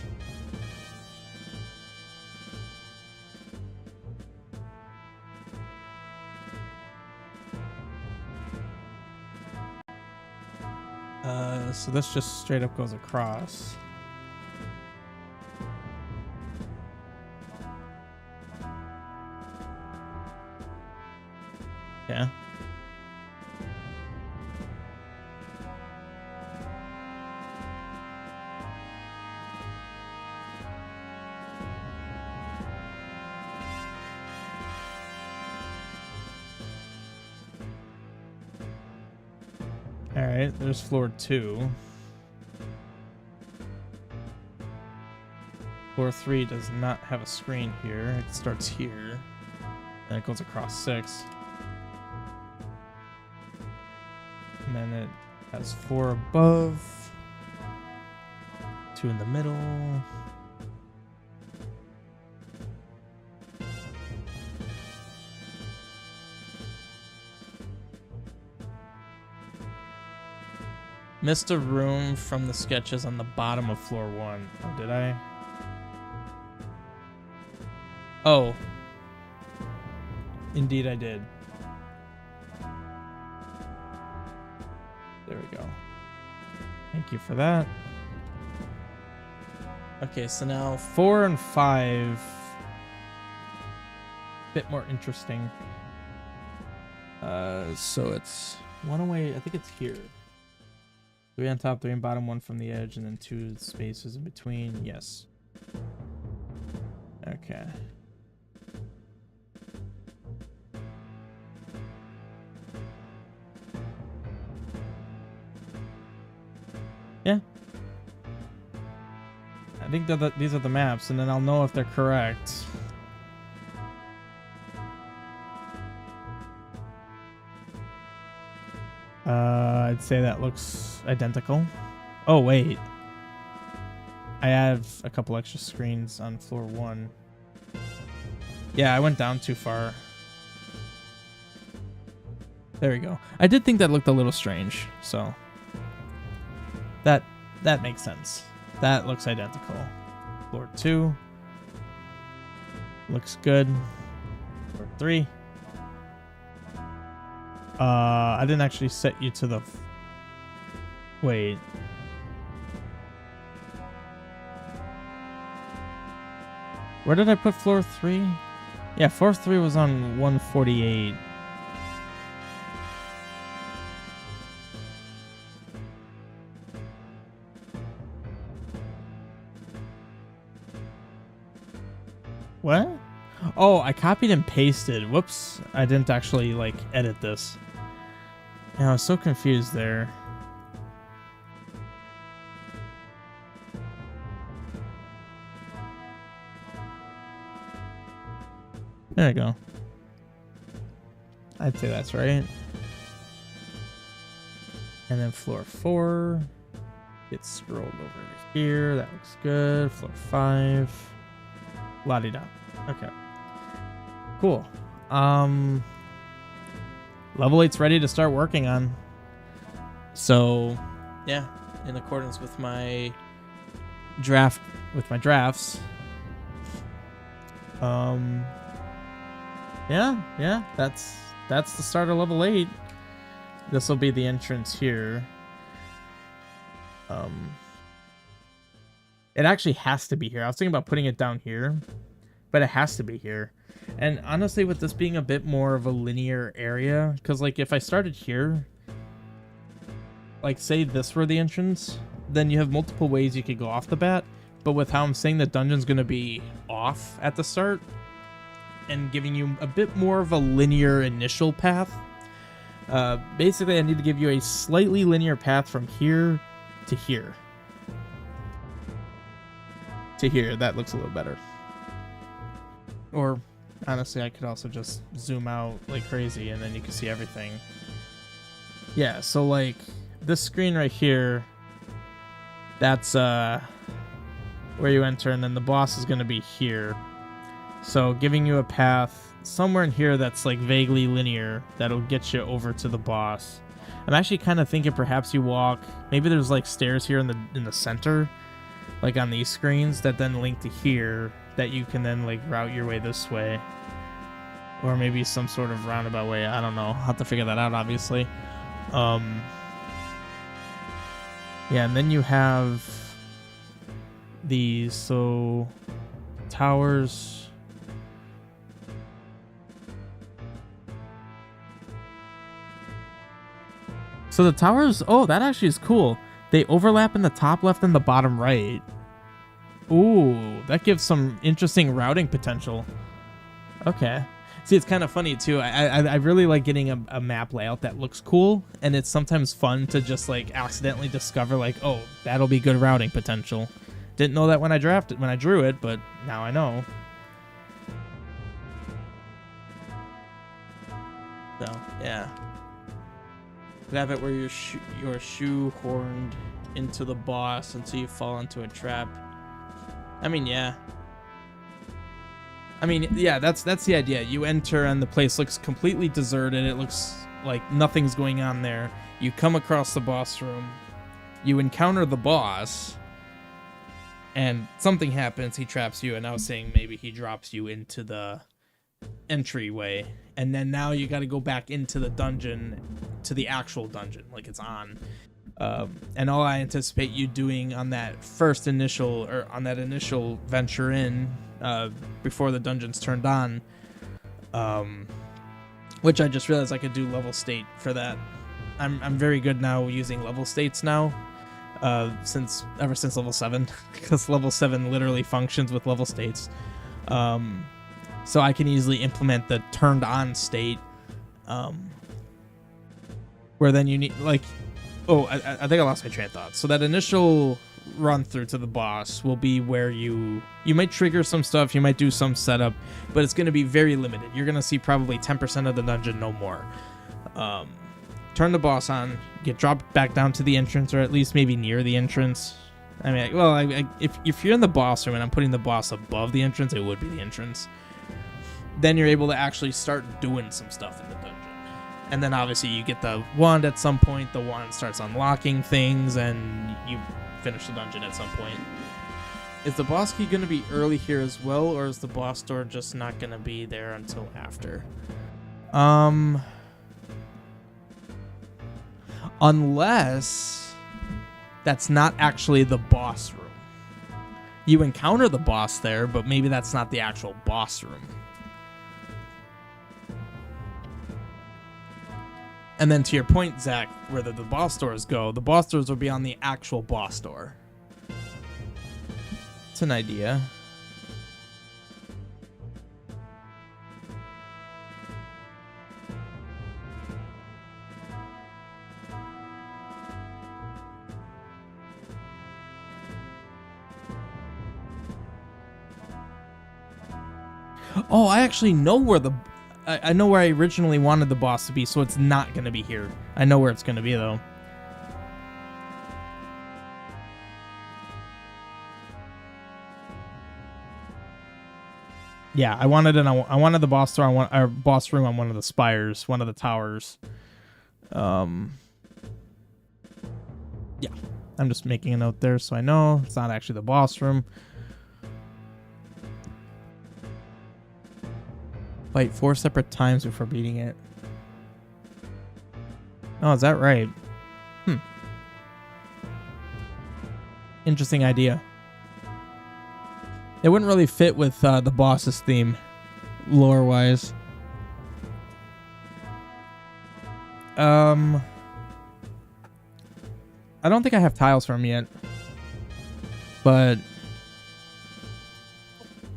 Speaker 1: So this just straight up goes across. Yeah. Alright, there's floor 2. Floor 3 does not have a screen here. It starts here. And it goes across 6. And then it has 4 above. 2 in the middle. Missed a room from the sketches on the bottom of floor 1. Oh, did I? Oh. Indeed I did. There we go. Thank you for that. Okay, so now 4 and 5. Bit more interesting. So it's 1 away. I think it's here. 3 on top, 3 on bottom, 1 from the edge, and then 2 spaces in between. Yes. Okay. Yeah. I think that these are the maps, and then I'll know if they're correct. I'd say that looks identical. Oh, wait. I have a couple extra screens on floor 1. Yeah, I went down too far. There we go. I did think that looked a little strange, so that makes sense. That looks identical. Floor 2 looks good. Floor 3. I didn't actually set you to the... Wait. Where did I put floor 3? Yeah, floor 3 was on 148. What? Oh, I copied and pasted. Whoops. I didn't actually, like, edit this. Yeah, I was so confused there. There you go. I'd say that's right. And then floor 4 gets scrolled over here. That looks good. Floor 5. La-di-da. Okay. Cool. Level 8's ready to start working on. So, yeah, in accordance with my drafts. Yeah, that's the start of level 8. This will be the entrance here. It actually has to be here. I was thinking about putting it down here, but it has to be here. And honestly, with this being a bit more of a linear area, because like if I started here, like say this were the entrance, then you have multiple ways you could go off the bat. But with how I'm saying the dungeon's going to be off at the start and giving you a bit more of a linear initial path, basically I need to give you a slightly linear path from here to here. To here, that looks a little better. Or honestly, I could also just zoom out like crazy and then you can see everything. Yeah, so like this screen right here, that's where you enter, and then the boss is going to be here. So giving you a path somewhere in here that's like vaguely linear that'll get you over to the boss. I'm actually kind of thinking perhaps you walk. Maybe there's like stairs here in the center, like on these screens that then link to here that you can then like route your way this way, or maybe some sort of roundabout way. I don't know. I'll have to figure that out, obviously. Yeah, and then you have these towers. So the towers, oh, that actually is cool. They overlap in the top left and the bottom right. Ooh, that gives some interesting routing potential. Okay. See, it's kind of funny too. I really like getting a map layout that looks cool, and it's sometimes fun to just like accidentally discover like, oh, that'll be good routing potential. Didn't know that when I drew it, but now I know. So yeah, could have it where you're shoehorned into the boss until you fall into a trap. I mean, yeah. That's the idea. You enter and the place looks completely deserted. It looks like nothing's going on there. You come across the boss room. You encounter the boss. And something happens. He traps you. And I was saying maybe he drops you into the entryway. And then now you got to go back into the dungeon, to the actual dungeon, like it's on. And all I anticipate you doing on that initial venture in, before the dungeon's turned on, which I just realized I could do level state for that. I'm very good now using level states now, ever since level 7, because level 7 literally functions with level states. So I can easily implement the turned on state, where then you need like, oh, I think I lost my train of thought. So that initial run through to the boss will be where you might trigger some stuff, you might do some setup, but it's going to be very limited. You're going to see probably 10% of the dungeon, no more. Turn the boss on, get dropped back down to the entrance, or at least maybe near the entrance. I mean, well, if you're in the boss room and I'm putting the boss above the entrance, it would be the entrance. Then you're able to actually start doing some stuff in the dungeon. And then obviously you get the wand at some point. The wand starts unlocking things, and you finish the dungeon at some point. Is the boss key going to be early here as well, or is the boss door just not going to be there until after? Unless that's not actually the boss room. You encounter the boss there, but maybe that's not the actual boss room. And then to your point, Zach, where the boss doors go, the boss doors will be on the actual boss door. It's an idea. Oh, I actually know where I know where I originally wanted the boss to be, so it's not going to be here. I know where it's going to be, though. Yeah, I wanted the boss door our boss room on one of the spires, one of the towers. Yeah, I'm just making a note there so I know it's not actually the boss room. Fight 4 separate times before beating it. Oh, is that right? Interesting idea. It wouldn't really fit with the boss's theme, lore-wise. I don't think I have tiles for him yet. But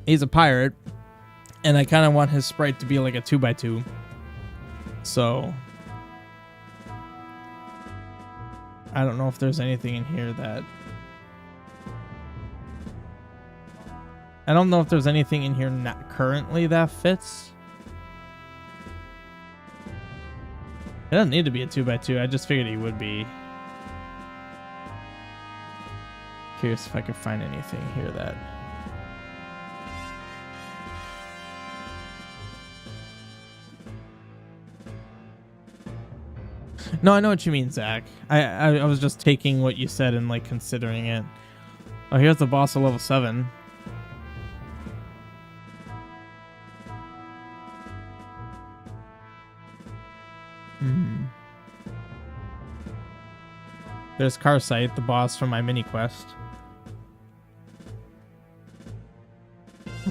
Speaker 1: he's a pirate. And I kind of want his sprite to be like a 2x2. So I don't know if there's anything in here that... I don't know if there's anything in here not currently that fits. It doesn't need to be a 2x2. I just figured he would be. Curious if I could find anything here that... No, I know what you mean, Zach. I was just taking what you said and like considering it. Oh, here's the boss of level 7. There's Carsight, the boss from my mini quest.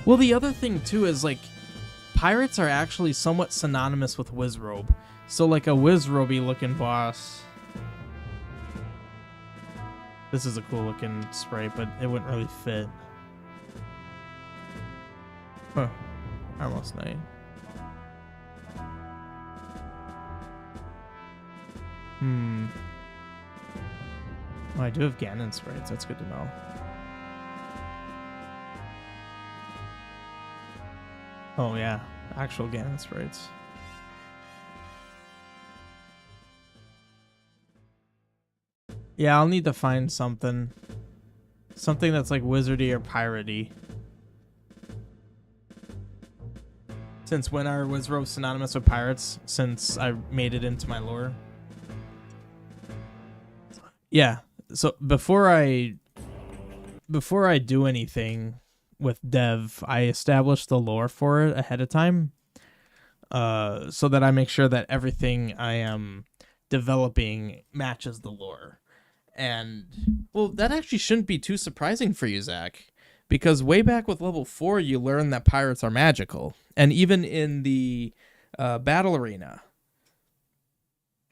Speaker 1: Well, the other thing too is like pirates are actually somewhat synonymous with Wizrobe. So like a Wizrobe looking boss. This is a cool looking sprite, but it wouldn't really fit. Huh. Almost night. Oh, I do have Ganon sprites. That's good to know. Oh yeah, actual Ganon sprites. Yeah, I'll need to find something. Something that's like wizardy or piratey. Since when are Wizrobe synonymous with pirates? Since I made it into my lore. Yeah, so before I do anything with dev, I establish the lore for it ahead of time. So that I make sure that everything I am developing matches the lore. And, well, that actually shouldn't be too surprising for you, Zach. Because way back with level 4, you learn that pirates are magical. And even in the battle arena.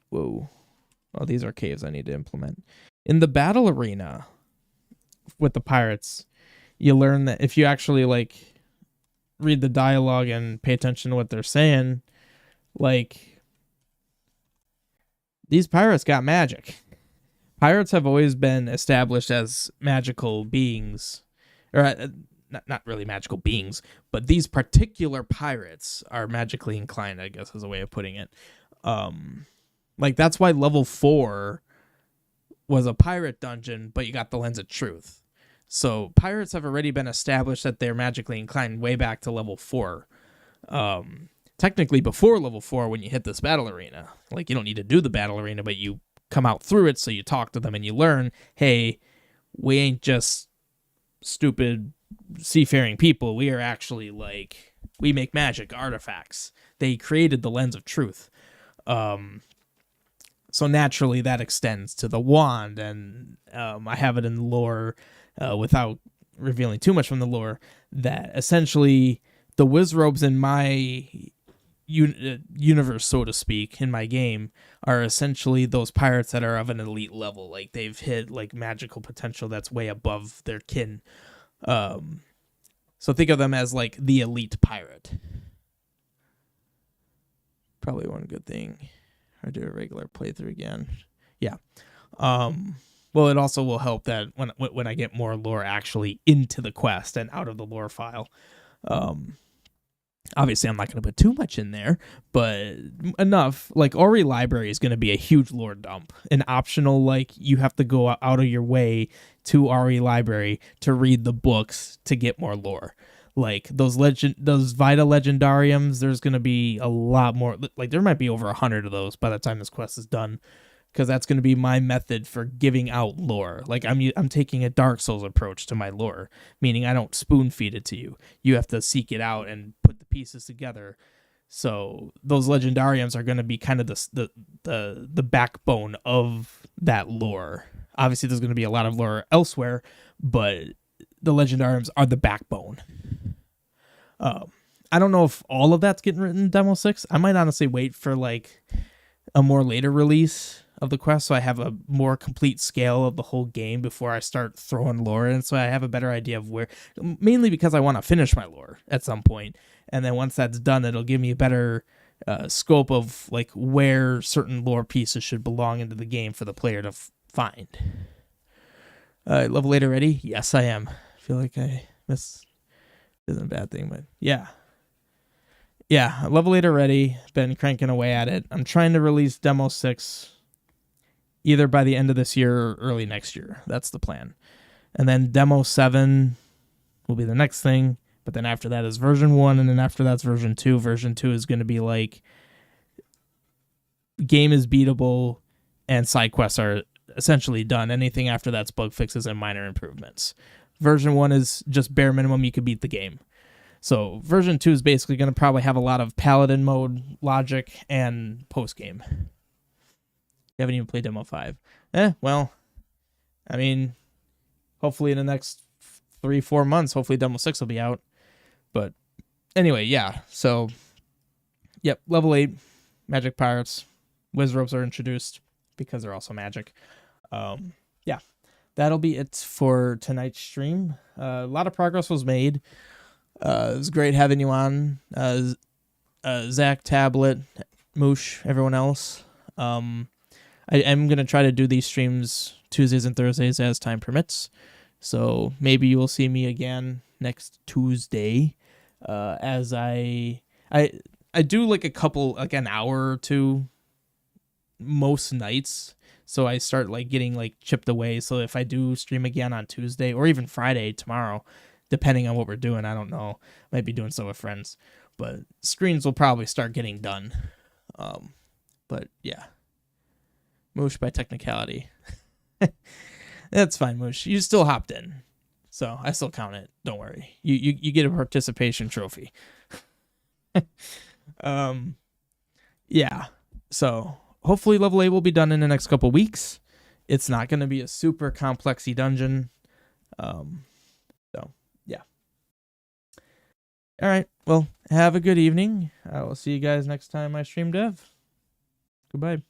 Speaker 1: Whoa. Oh, these are caves I need to implement. In the battle arena with the pirates, you learn that if you actually, like, read the dialogue and pay attention to what they're saying, like, these pirates got magic. Pirates have always been established as magical beings. Or, not really magical beings, but these particular pirates are magically inclined, I guess is a way of putting it. Like, that's why level 4 was a pirate dungeon, but you got the Lens of Truth. So pirates have already been established that they're magically inclined way back to level 4. Technically before level 4 when you hit this battle arena. Like, you don't need to do the battle arena, but you come out through it, so you talk to them and you learn, hey, we ain't just stupid seafaring people. We are actually, like, we make magic artifacts. They created the Lens of Truth. So naturally that extends to the wand, and I have it in the lore, without revealing too much from the lore, that essentially the Wizrobes in my universe, so to speak, in my game, are essentially those pirates that are of an elite level. Like, they've hit, like, magical potential that's way above their kin. So think of them as, like, the elite pirate. Probably one good thing. Or do a regular playthrough again. Yeah. Well, it also will help that when I get more lore actually into the quest and out of the lore file. Obviously, I'm not going to put too much in there, but enough. Like, Ori Library is going to be a huge lore dump. An optional, like, you have to go out of your way to Ori Library to read the books to get more lore. Like, those Vita Legendariums, there's going to be a lot more. Like, there might be over 100 of those by the time this quest is done. Because that's going to be my method for giving out lore. Like, I'm taking a Dark Souls approach to my lore, meaning I don't spoon feed it to you. You have to seek it out and put the pieces together. So those Legendariums are going to be kind of the backbone of that lore. Obviously, there's going to be a lot of lore elsewhere, but the Legendariums are the backbone. I don't know if all of that's getting written in Demo 6. I might honestly wait for, like, a more later release of the quest, so I have a more complete scale of the whole game before I start throwing lore in, so I have a better idea of where, mainly because I want to finish my lore at some point, and then once that's done, it'll give me a better scope of, like, where certain lore pieces should belong into the game for the player to find. Level 8 already? Yes, I am. I feel like I missed. Isn't a bad thing, but yeah. Yeah, level 8 already. Been cranking away at it. I'm trying to release Demo 6 either by the end of this year or early next year. That's the plan. And then Demo 7 will be the next thing. But then after that is version 1, and then after that's version 2. Version 2 is going to be like game is beatable and side quests are essentially done. Anything after that's bug fixes and minor improvements. Version 1 is just bare minimum you could beat the game. So version 2 is basically going to probably have a lot of paladin mode logic and post game. You haven't even played demo 5. Well, I mean, hopefully in the next 3-4 months, hopefully demo 6 will be out. But anyway, yeah. So, yep, level 8, magic pirates, wizards are introduced because they're also magic. Yeah, that'll be it for tonight's stream. A lot of progress was made. It was great having you on, Zach, Tablet, Moosh, everyone else. I am going to try to do these streams Tuesdays and Thursdays as time permits. So maybe you will see me again next Tuesday, as I do like a couple, like an hour or two most nights. So I start like getting like chipped away. So if I do stream again on Tuesday or even Friday tomorrow, depending on what we're doing, I don't know. Might be doing so with friends, but screens will probably start getting done. But yeah, Moosh by technicality. That's fine, Moosh. You still hopped in, so I still count it. Don't worry. You get a participation trophy. Yeah. So hopefully level 8 will be done in the next couple weeks. It's not going to be a super complexy dungeon. So yeah. All right. Well, have a good evening. I will see you guys next time I stream dev. Goodbye.